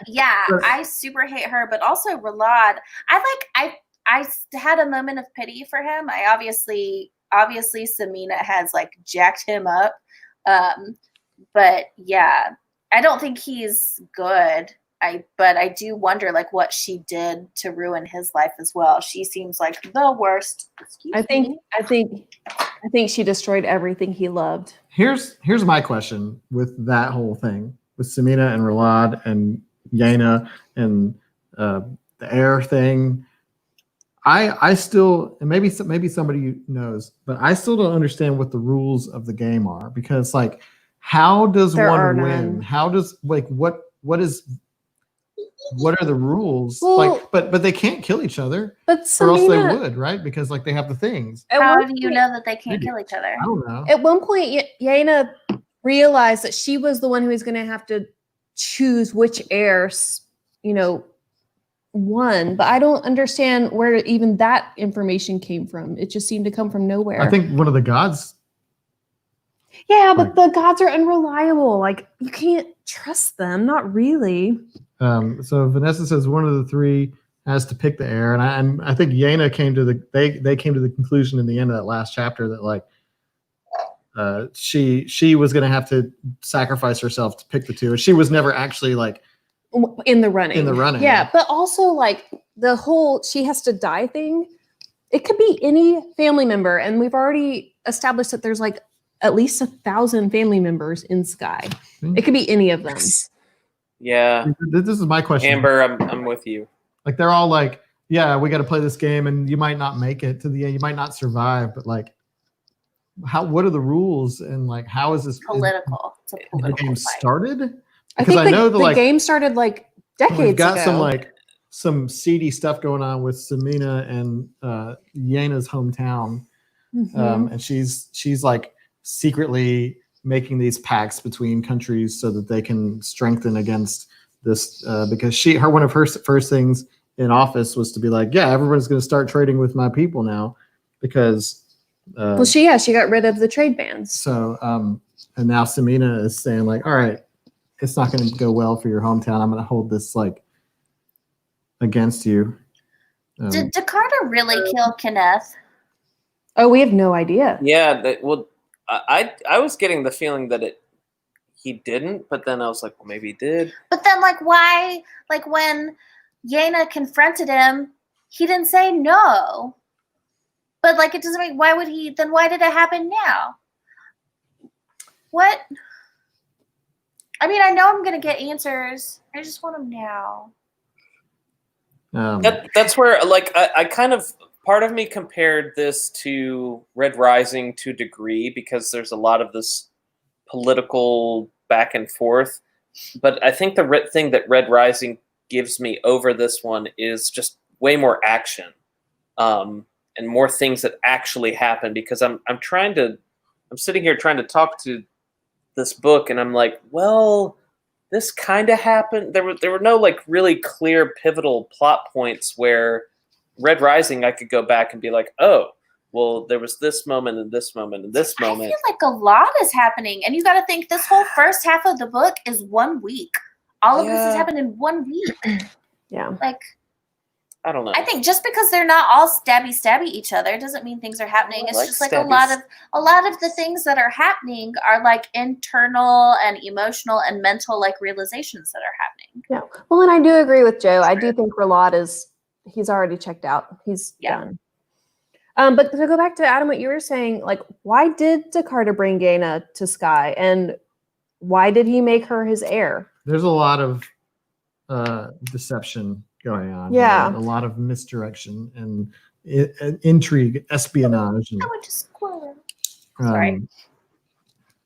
Yeah, I super hate her, but also Ralad. I had a moment of pity for him. I obviously Samina has like jacked him up. But yeah, I don't think he's good. But I do wonder like what she did to ruin his life as well. She seems like the worst. I think she destroyed everything he loved. Here's my question with that whole thing with Samina and Ralad and Yaina and the air thing. I still, and maybe somebody knows, but I still don't understand what the rules of the game are, because like, how does There are one win? none. How does what are the rules? Well, like, but they can't kill each other, But or else they Samina, would, right? Because like they have the things. How do you know that they can't kill each other? I don't know. At one point, Yaina realized that she was the one who was going to have to choose which heirs, won. But I don't understand where even that information came from. It just seemed to come from nowhere. I think one of the gods. Yeah, but the gods are unreliable. Like, you can't trust them. Not really. So Vanessa says one of the three has to pick the heir, and I think Yaina came to they came to the conclusion in the end of that last chapter that like she was going to have to sacrifice herself to pick the two. She was never actually like In the running. Yeah, but also like the whole she has to die thing. It could be any family member, and we've already established that there's like at least 1,000 family members in Sky. It could be any of them. Yeah. This is my question. Amber, I'm with you. Like they're all like, yeah, we got to play this game, and you might not make it to the end. You might not survive, but like, what are the rules, and like, how is this Political. It's a the political game fight. started? I Because think I know the game started like decades we've got ago. some seedy stuff going on with Samina and Yena's hometown, and she's like secretly making these pacts between countries so that they can strengthen against this, because one of her first things in office was to be like, yeah, everyone's going to start trading with my people now, because she got rid of the trade bans. so and now Samina is saying like, all right, it's not going to go well for your hometown. I'm going to hold this like against you. Did Dakota really kill Kenneth? Oh, we have no idea. Yeah, I was getting the feeling that he didn't, but then I was like, well, maybe he did. But then, like, why? Like, when Yaina confronted him, he didn't say no. But, like, it doesn't make... Why would he... Then why did it happen now? What? I mean, I know I'm going to get answers. I just want them now. That's where, like, I kind of... Part of me compared this to Red Rising to a degree, because there's a lot of this political back and forth. But I think the thing that Red Rising gives me over this one is just way more action, and more things that actually happen. Because I'm sitting here trying to talk to this book, and I'm like, well, this kind of happened. There were no like really clear pivotal plot points where Red Rising I could go back and be like, oh, well, there was this moment and this moment and this moment. I feel like a lot is happening, and you got to think this whole first half of the book is 1 week. All of this has happened in 1 week. Yeah. Like, I don't know. I think just because they're not all stabby each other doesn't mean things are happening. It's like just like stabbies. a lot of the things that are happening are like internal and emotional and mental like realizations that are happening. Yeah. Well, and I do agree with Joe. I do think Ralad he's already checked out. He's done. But to go back to Adam, what you were saying, like, why did Jakarta bring Gaina to Sky, and why did he make her his heir? There's a lot of deception going on. Yeah. Here. A lot of misdirection and intrigue, espionage. And, I went to school. Sorry.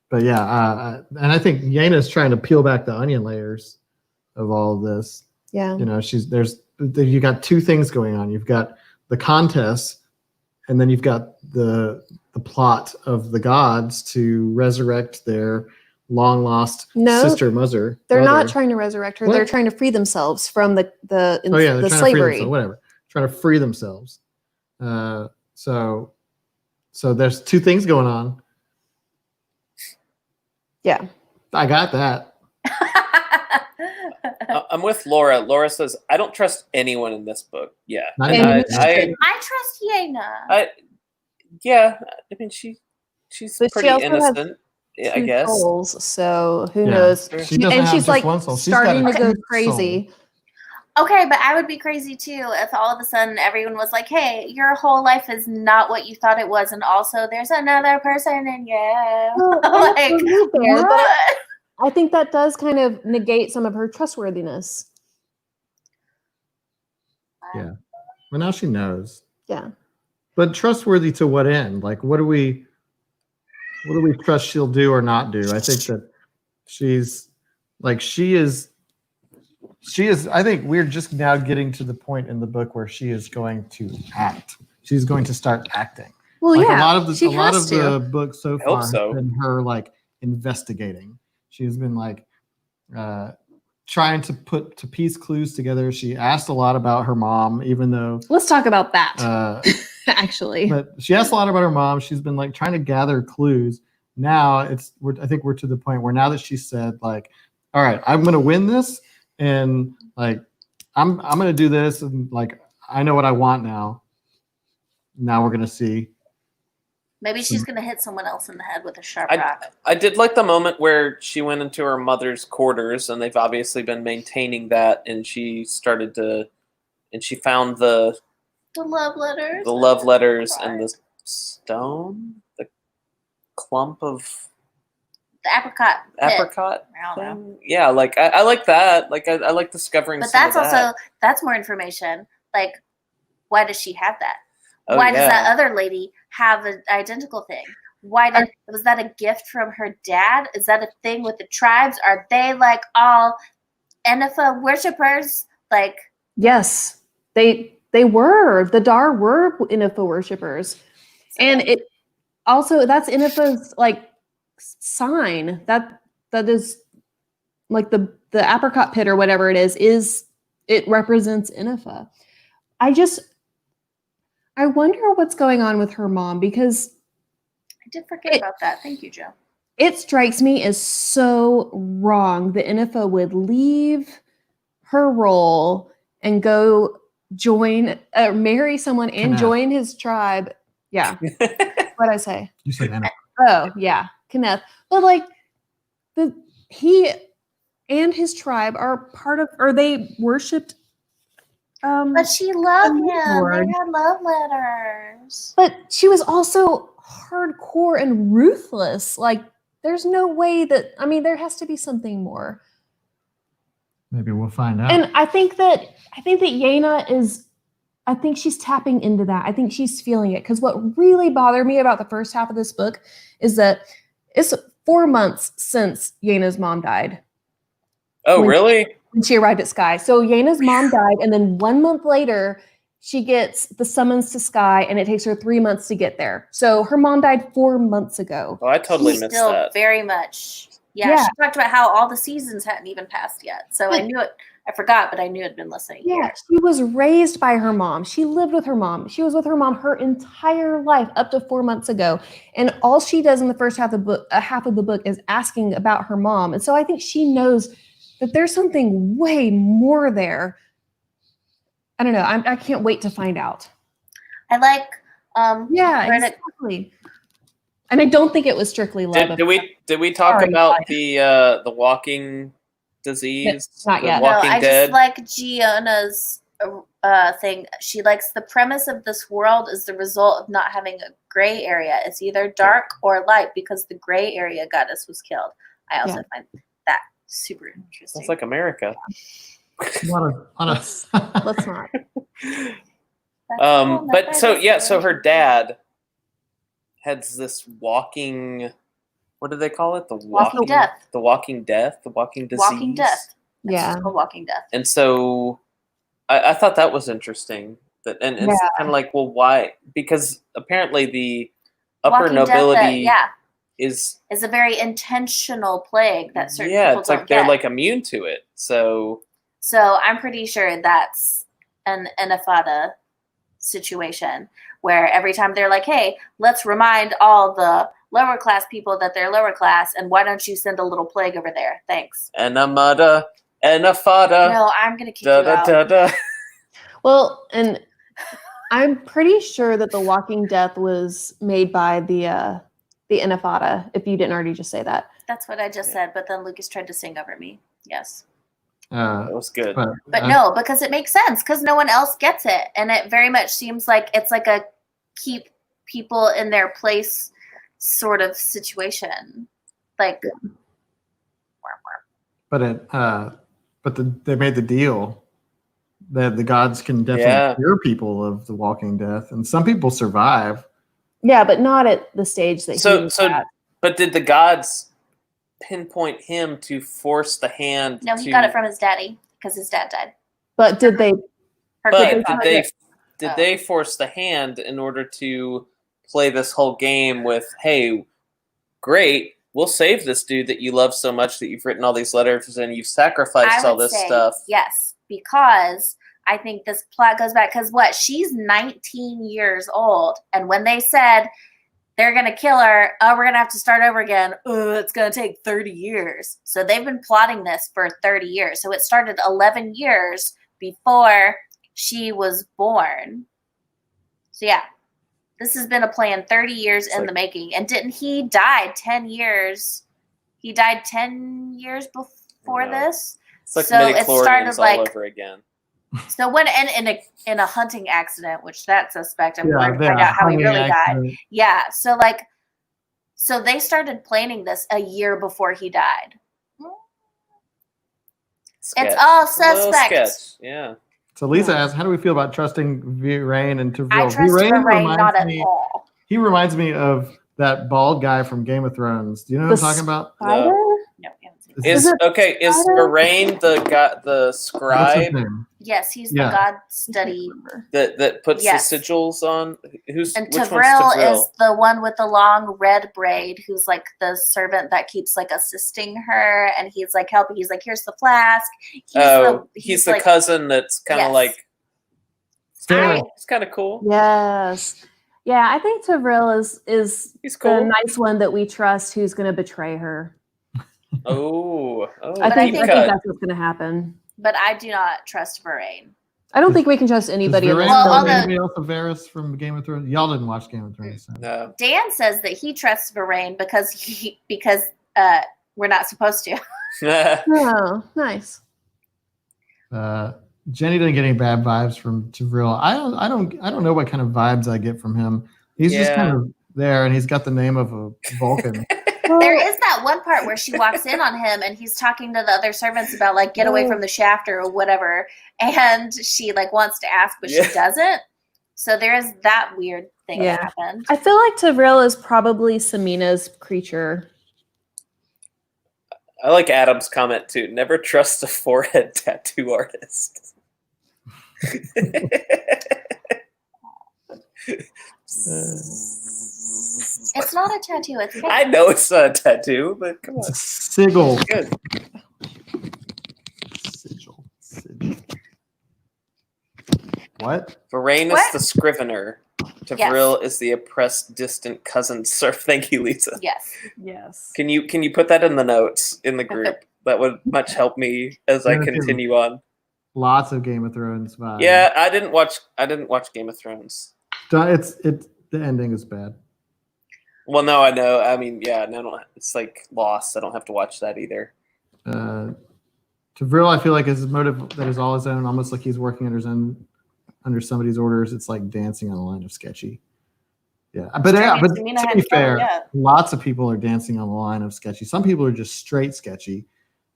But yeah, and I think Yena's trying to peel back the onion layers of all of this. Yeah. You know, you got two things going on. You've got the contest, and then you've got the plot of the gods to resurrect their long lost sister mother. They're not trying to resurrect her. What? They're trying to free themselves from the slavery. Whatever. Trying to free themselves. So there's two things going on. Yeah. I got that. I'm with Laura. Laura says, I don't trust anyone in this book. Yeah. I trust Yena. Yeah. I mean, she's pretty innocent. I guess. Souls, so who knows? She's like starting to go crazy. Soul. Okay, but I would be crazy too if all of a sudden everyone was like, "Hey, your whole life is not what you thought it was, and also there's another person in you." Like, but I think that does kind of negate some of her trustworthiness. Yeah. Well, now she knows. Yeah. But trustworthy to what end? Like, what do we trust she'll do or not do? I think that she is, I think we're just now getting to the point in the book where she is going to act. She's going to start acting. Well, like yeah. A lot of the book so far has been her like investigating. She has been like trying to put to piece clues together. She asked a lot about her mom, even though. Let's talk about that. Actually, but she asked a lot about her mom. She's been like trying to gather clues. Now I think we're to the point where now that she said like, all right, I'm going to win this, and like I'm going to do this, and like I know what I want now. Now we're going to see. Maybe she's going to hit someone else in the head with a sharp rock. I did like the moment where she went into her mother's quarters, and they've obviously been maintaining that, and she started to, and she found the love letters and the stone, the clump of the apricot thing. Yeah, like I like that. Like I like discovering. But that's more information. Like, why does she have that? Oh, why does that other lady have an identical thing? Was that a gift from her dad? Is that a thing with the tribes? Are they like all Enifa worshippers? Like, yes, they were. The Dar were Enifa worshippers. And it also, that's Enifa's like sign. That is like the apricot pit or whatever it is it represents Enifa. I wonder what's going on with her mom, because I did forget about that. Thank you, Joe. It strikes me as so wrong that Enifa would leave her role and go marry someone and join his tribe. Yeah. What'd I say? You said Enifa. Oh, yeah. Kenneth. But like he and his tribe are part of, or they worshipped. But she loved him. They had love letters. But she was also hardcore and ruthless. Like, there's no way that, I mean, there has to be something more. Maybe we'll find out. And I think that Yena is, I think she's tapping into that. I think she's feeling it. Because what really bothered me about the first half of this book is that it's 4 months since Yena's mom died. Oh, really? When she arrived at Sky. So Yena's mom died, and then 1 month later, she gets the summons to Sky, and it takes her 3 months to get there. So her mom died 4 months ago. Oh, I totally missed still that. Very much Yeah, she talked about how all the seasons hadn't even passed yet. So I knew it. I forgot, but I knew I'd been listening. Yeah, Here. she was raised by her mom. She lived with her mom. She was with her mom her entire life up to 4 months ago. And all she does in the first half of the book is asking about her mom. And so I think she knows that there's something way more there. I don't know. I can't wait to find out. I like. Yeah, Reddit- exactly. And I don't think it was strictly love. Did we talk Sorry, about guys. the walking disease? Not The yet. Walking I Dead? just like Giona's thing. She likes the premise of this world is the result of not having a gray area. It's either dark or light because the gray area goddess was killed. I also find that super interesting. Sounds like America. Let's not. But so her dad has this walking. What do they call it? The Walking death. The walking death. The walking disease. Walking death. It's Yeah. just called Walking Death. And so, I thought that was interesting. That and it's kind of like, well, why? Because apparently the upper Walking nobility Death, is a very intentional plague that certain yeah, people it's don't like they're get. like immune to it. So I'm pretty sure that's an intifada situation where every time they're like, hey, let's remind all the lower class people that they're lower class, and why don't you send a little plague over there? Thanks. Enamada, Enafada. No, I'm going to kick Da, you da, out. da, da. Well, and I'm pretty sure that The Walking Death was made by the Intifada, if you didn't already just say that. That's what I just said, but then Lucas tried to sing over me. Yes. That was good. But no, because it makes sense, because no one else gets it. And it very much seems like it's like a keep people in their place sort of situation. Like, they made the deal that the gods can definitely cure people of the walking death, and some people survive. Yeah, but not at the stage that he was at. But did the gods pinpoint him to force the hand? No, he got it from his daddy because his dad died. But did they? Did they force the hand in order to play this whole game with, hey, great, we'll save this dude that you love so much that you've written all these letters and you've sacrificed all this stuff? Yes, because I think this plot goes back because she's 19 years old, and when they said they're gonna kill her, we're gonna have to start over again. It's gonna take 30 years. So they've been plotting this for 30 years. So it started 11 years before she was born. So yeah, this has been a plan 30 years in the making. And didn't he die 10 years? He died 10 years before this. It's like so it started all over again. So when in a hunting accident, which that suspect, I'm going to find out how he really died. Yeah. So so they started planning this a year before he died. Sketch. It's all suspect. Yeah. So Lisa asks, how do we feel about trusting Virain and Tyrell? I trust Virain not at all. He reminds me of that bald guy from Game of Thrones. Do you know what I'm talking about? Spider? No, we haven't seen Is Virain the scribe? What's his name? Yes, he's the god study that puts the sigils on. And Tyrell is the one with the long red braid, who's like the servant that keeps like assisting her, and he's like helping. He's like, here's the flask. He's the cousin that's kind of like. It's kind of cool. Yes. Yeah, I think Tyrell is he's cool. The nice one that we trust who's going to betray her. I think that's what's going to happen. But I do not trust Virain. I don't think we can trust anybody. Anybody else of Varys from Game of Thrones? Y'all didn't watch Game of Thrones. So. No. Dan says that he trusts Virain because we're not supposed to. Oh, nice. Jenny didn't get any bad vibes from Tyrell. I don't know what kind of vibes I get from him. He's just kind of there, and he's got the name of a Vulcan. There is that one part where she walks in on him and he's talking to the other servants about like get away from the shaft or whatever, and she like wants to ask but she doesn't. So there is that weird thing that happened. I feel like Tyrell is probably Samina's creature. I like Adam's comment too. Never trust a forehead tattoo artist. It's not a tattoo. It's fake. I know it's not a tattoo, but come It's on. a sigil. Good. Sigil. What? Varain is What? the scrivener. Tavril is the oppressed, distant cousin serf. Thank you, Lisa. Yes. Yes. Can you put that in the notes in the group? That would much help me as I Yeah, continue on. Lots of Game of Thrones vibes. Yeah, I didn't watch Game of Thrones. It's the ending is bad. Well, no, I know. I mean, yeah, no, it's like Lost. I don't have to watch that either. Tavril, I feel like his motive that is all his own, almost like he's working under somebody's orders. It's like dancing on the line of sketchy. Yeah, but to be fair, lots of people are dancing on the line of sketchy. Some people are just straight sketchy.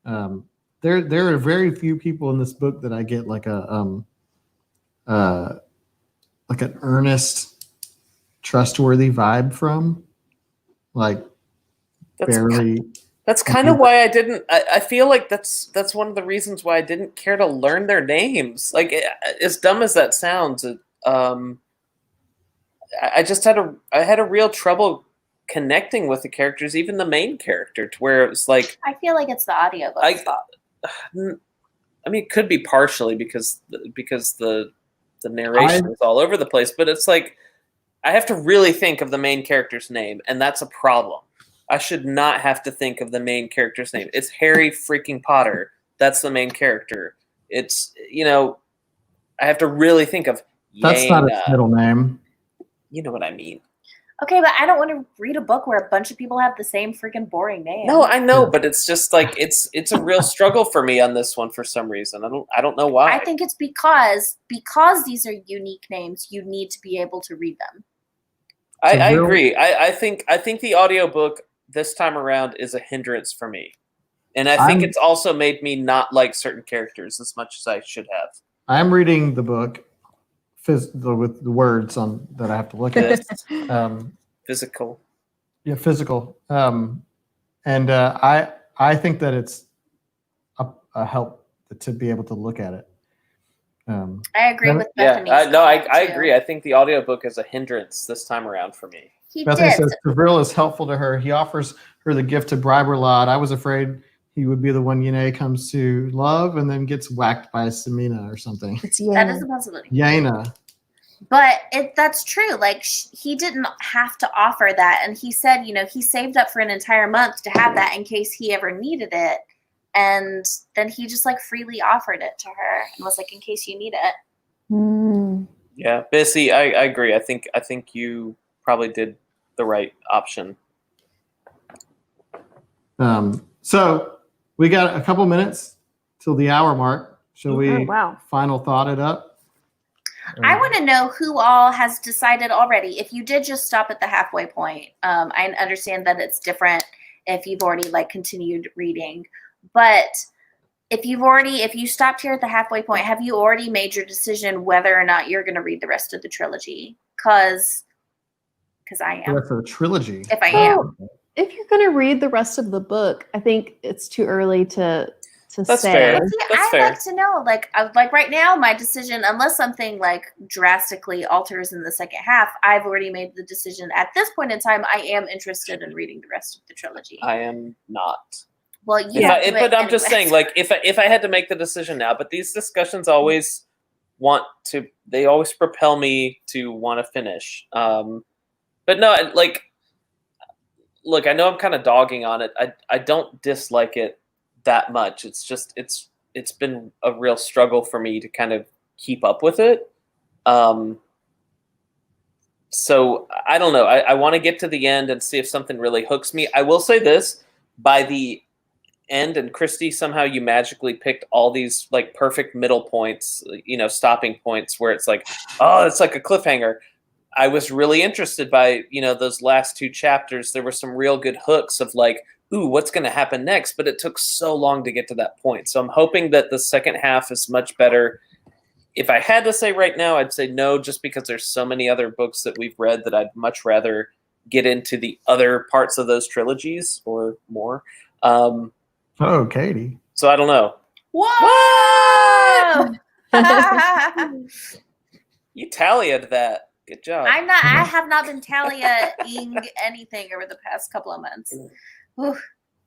There are very few people in this book that I get like an earnest, trustworthy vibe from. Like barely. That's kind of why I didn't. I feel like that's one of the reasons why I didn't care to learn their names. Like as dumb as that sounds, I just had a real trouble connecting with the characters, even the main character, to where it was like. I feel like it's the audiobook's fault. I mean, it could be partially because the narration is all over the place, but it's like I have to really think of the main character's name, and that's a problem. I should not have to think of the main character's name. It's Harry freaking Potter. That's the main character. It's, I have to really think of That's Yana. not his middle name. You know what I mean. Okay, but I don't want to read a book where a bunch of people have the same freaking boring name. No, I know, but it's just like it's a real struggle for me on this one for some reason. I don't know why. I think it's because these are unique names, you need to be able to read them. I agree. I think the audiobook this time around is a hindrance for me. And I think it's also made me not like certain characters as much as I should have. I'm reading the book with the words on that I have to look at. Physical. Yeah, physical. And I think that it's a help to be able to look at it. I agree with Bethany. I agree. I think the audiobook is a hindrance this time around for me. Bethany says Tavril is helpful to her. He offers her the gift to bribe her lot. I was afraid he would be the one Yene comes to love and then gets whacked by Samina or something. That is a possibility. Yaina. But that's true. Like he didn't have to offer that, and he said, he saved up for an entire month to have that in case he ever needed it, and then he just like freely offered it to her and was like, in case you need it. Mm. Yeah, Bissy, I agree. I think you probably did the right option. So we got a couple minutes till the hour mark. Shall we final thought it up? I want to know who all has decided already. If you did just stop at the halfway point, I understand that it's different if you've already like continued reading. But if you stopped here at the halfway point, have you already made your decision whether or not you're going to read the rest of the trilogy? Because I am. The rest of the trilogy. If I am. If you're going to read the rest of the book, I think it's too early to That's say. fair. I'd like to know, like right now, my decision, unless something like drastically alters in the second half, I've already made the decision. At this point in time, I am interested in reading the rest of the trilogy. I am not. Well, but I'm just saying, like, if I had to make the decision now, but these discussions always they always propel me to want to finish. But no, like, look, I know I'm kind of dogging on it. I don't dislike it that much. It's just it's been a real struggle for me to kind of keep up with it. So I don't know. I want to get to the end and see if something really hooks me. I will say this: by the end, and Christy, somehow you magically picked all these like perfect middle points, stopping points where it's like, oh, it's like a cliffhanger. I was really interested by, those last two chapters. There were some real good hooks of like, ooh, what's going to happen next? But it took so long to get to that point. So I'm hoping that the second half is much better. If I had to say right now, I'd say no, just because there's so many other books that we've read that I'd much rather get into the other parts of those trilogies or more. Katie. So I don't know. Whoa! You tallied that. Good job. I have not been Talia-ing anything over the past couple of months. Oof.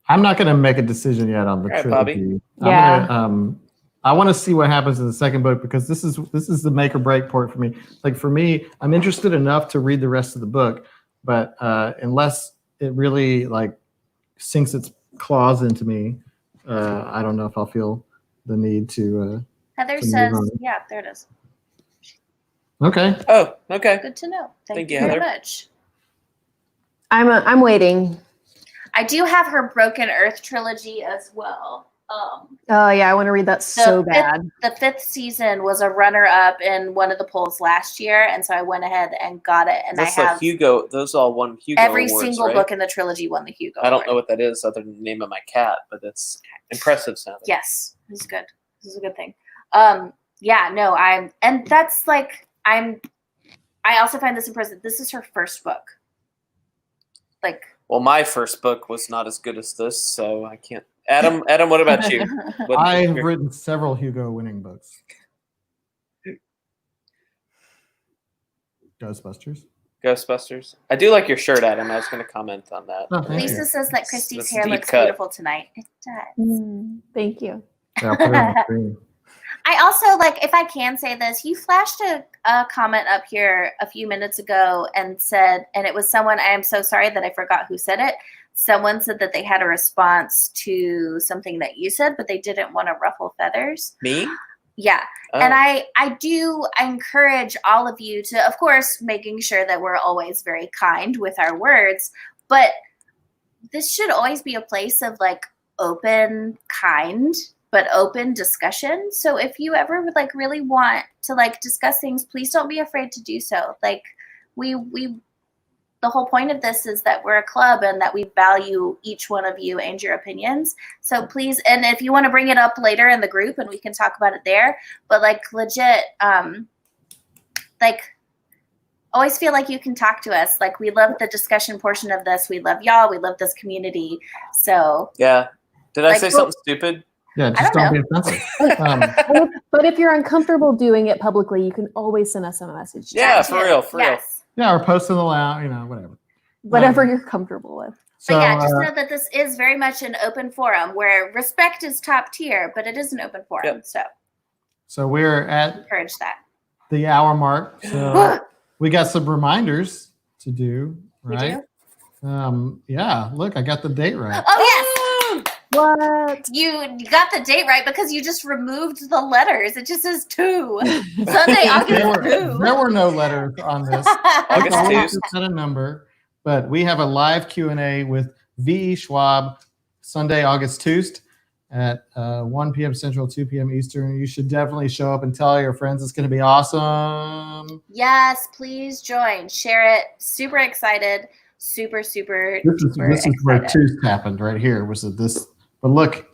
I'm not going to make a decision yet on the All right, trilogy. Yeah. I want to see what happens in the second book because this is the make or break part for me. Like for me, I'm interested enough to read the rest of the book, but unless it really like sinks its claws into me, I don't know if I'll feel the need to. Heather To move says, on. yeah, there it is. Okay. Oh, okay. Good to know. Thank Thank you you, very Heather. much. I'm waiting. I do have her Broken Earth trilogy as well. Oh yeah, I want to read that so bad. The 5th season was a runner-up in one of the polls last year, and so I went ahead and got it. And That's I the have Hugo. Those all won Hugo every awards, single right? book in the trilogy won the Hugo. I don't know Award. what that is other than the name of my cat, but it's impressive sounding. Yes, this is good. This is a good thing. Yeah, no, and that's like I also find this impressive. This is her first book. Like, well, my first book was not as good as this, so I can't. Adam, what about you? I've written several Hugo winning books. Ghostbusters. I do like your shirt, Adam. I was going to comment on that. Oh, thank Lisa you. says that Christy's It's hair deep looks cut. beautiful tonight. It does. Thank you. Yeah, I'll put it on the screen. I also, like, if I can say this, you flashed a comment up here a few minutes ago and said, and it was someone, I am so sorry that I forgot who said it. Someone said that they had a response to something that you said, but they didn't want to ruffle feathers. Me? Yeah. Oh. And I encourage all of you to, of course, making sure that we're always very kind with our words, but this should always be a place of like open, kind, but open discussion. So if you ever would like really want to like discuss things, please don't be afraid to do so. Like the whole point of this is that we're a club and that we value each one of you and your opinions. So please, and if you want to bring it up later in the group and we can talk about it there, but like legit, like always feel like you can talk to us. Like we love the discussion portion of this. We love y'all. We love this community. So Yeah. Did I like, say something stupid? Yeah, I just don't don't be offensive. But if you're uncomfortable doing it publicly, you can always send us a message. Yeah, that for too. real, for real. Yes. Yeah, or post in the lounge, whatever. Whatever you're comfortable with. So, But yeah, just know that this is very much an open forum where respect is top tier, but it is an open forum. Yep. so we're at Encourage that. the hour mark. So we got some reminders to do, We right? do? Yeah, look, I got the date right. Oh, yes. What? You got the date right because you just removed the letters. It just says 2. Sunday, August 2. There were no letters on this. August I 2. just had a number, but we have a live Q&A with V.E. Schwab Sunday, August 2nd at 1 p.m. Central, 2 p.m. Eastern. You should definitely show up and tell your friends. It's going to be awesome. Yes, please join. Share it. Super excited. Super, super, This super is where excited. Tuesday happened right here. Was it this? But look,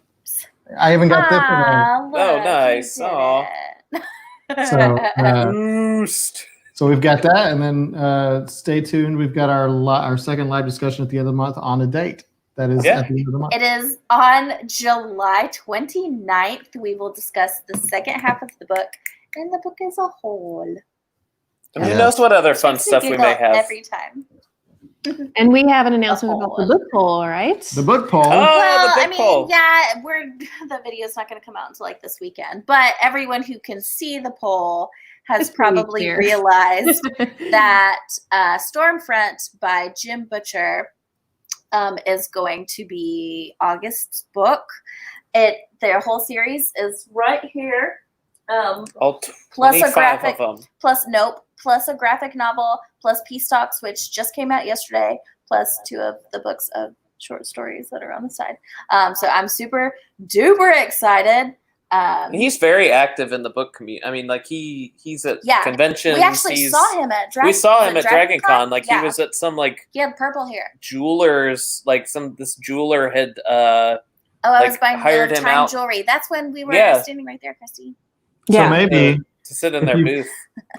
I even got this one. Ah, Oh, look, nice. you did Aw. it. So, Boost. so we've got that, and then stay tuned. We've got our second live discussion at the end of the month on a date. That is Yeah. at the end of the month. It is on July 29th. We will discuss the second half of the book and the book as a whole. And who Yeah. knows what other fun Makes me stuff we may giggle have. every time. And we have an announcement about the book poll, right? The book poll. Oh, Well, the I book mean, poll. yeah, the video's not going to come out until like this weekend. But everyone who can see the poll has It's pretty probably clear. realized that Stormfront by Jim Butcher is going to be August's book. Their whole series is right here. All Plus a 25 graphic, of them. plus a graphic novel, plus Peace Talks, which just came out yesterday, plus 2 of the books of short stories that are on the side. So I'm super duper excited. And he's very active in the book community. I mean, like he's at conventions. We actually saw him at We saw him at Dragon DragonCon. Like Yeah. he was at some like He had purple hair. jewelers. Like this jeweler had. I like, was buying hired the him time out. jewelry. That's when we were Yeah. standing right there, Christy. So maybe to sit in If their you- booth.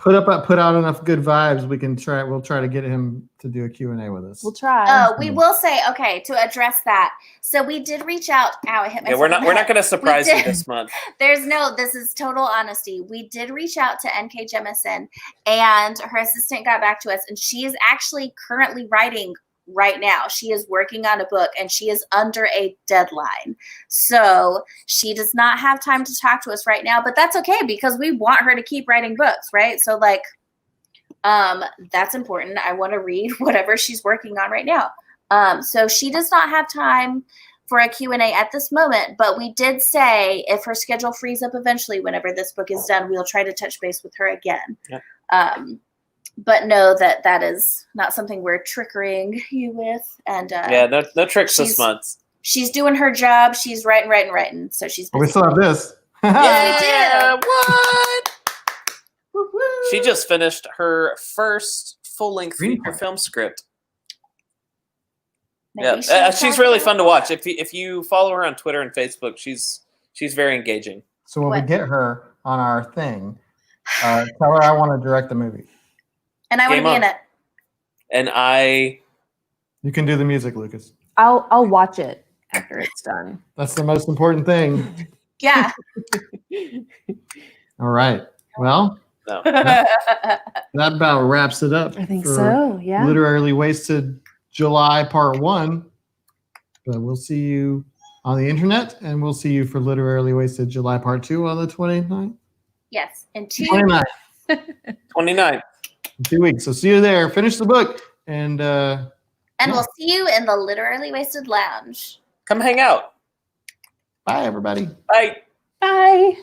Put out enough good vibes, we'll try to get him to do a Q&A with us. We'll try. Oh, we will say, okay, to address that. So we did reach out. Ow, I hit Yeah, myself. we're not going to surprise you did. this month. This is total honesty. We did reach out to NK Jemisin, and her assistant got back to us, and she is actually currently writing right now. She is working on a book, and she is under a deadline. So she does not have time to talk to us right now, but that's okay because we want her to keep writing books, right? So like, that's important. I want to read whatever she's working on right now. So she does not have time for a Q&A at this moment, but we did say if her schedule frees up eventually, whenever this book is done, we'll try to touch base with her again. Yeah. But know that is not something we're triggering you with. And no tricks this month. She's doing her job. She's writing. So she's busy. We still have this. Yes, we do. What? Woo-hoo. She just finished her first full-length feature Screenplay. film script. Maybe She's really fun to watch. If you follow her on Twitter and Facebook, she's very engaging. So when we What? get her on our thing, tell her I want to direct the movie. And I want to Game be in on. it. And You can do the music, Lucas. I'll watch it after it's done. That's the most important thing. Yeah. All right. Well, no. that about wraps it up. I think for so. Yeah. Literally Wasted July Part 1. But we'll see you on the internet, and we'll see you for Literally Wasted July Part 2 on the 29th. Yes. In 29th. 29. In 2 weeks. So see you there. Finish the book. And And we'll see you in the Literally Wasted Lounge. Come hang out. bye, everybody. Bye. Bye.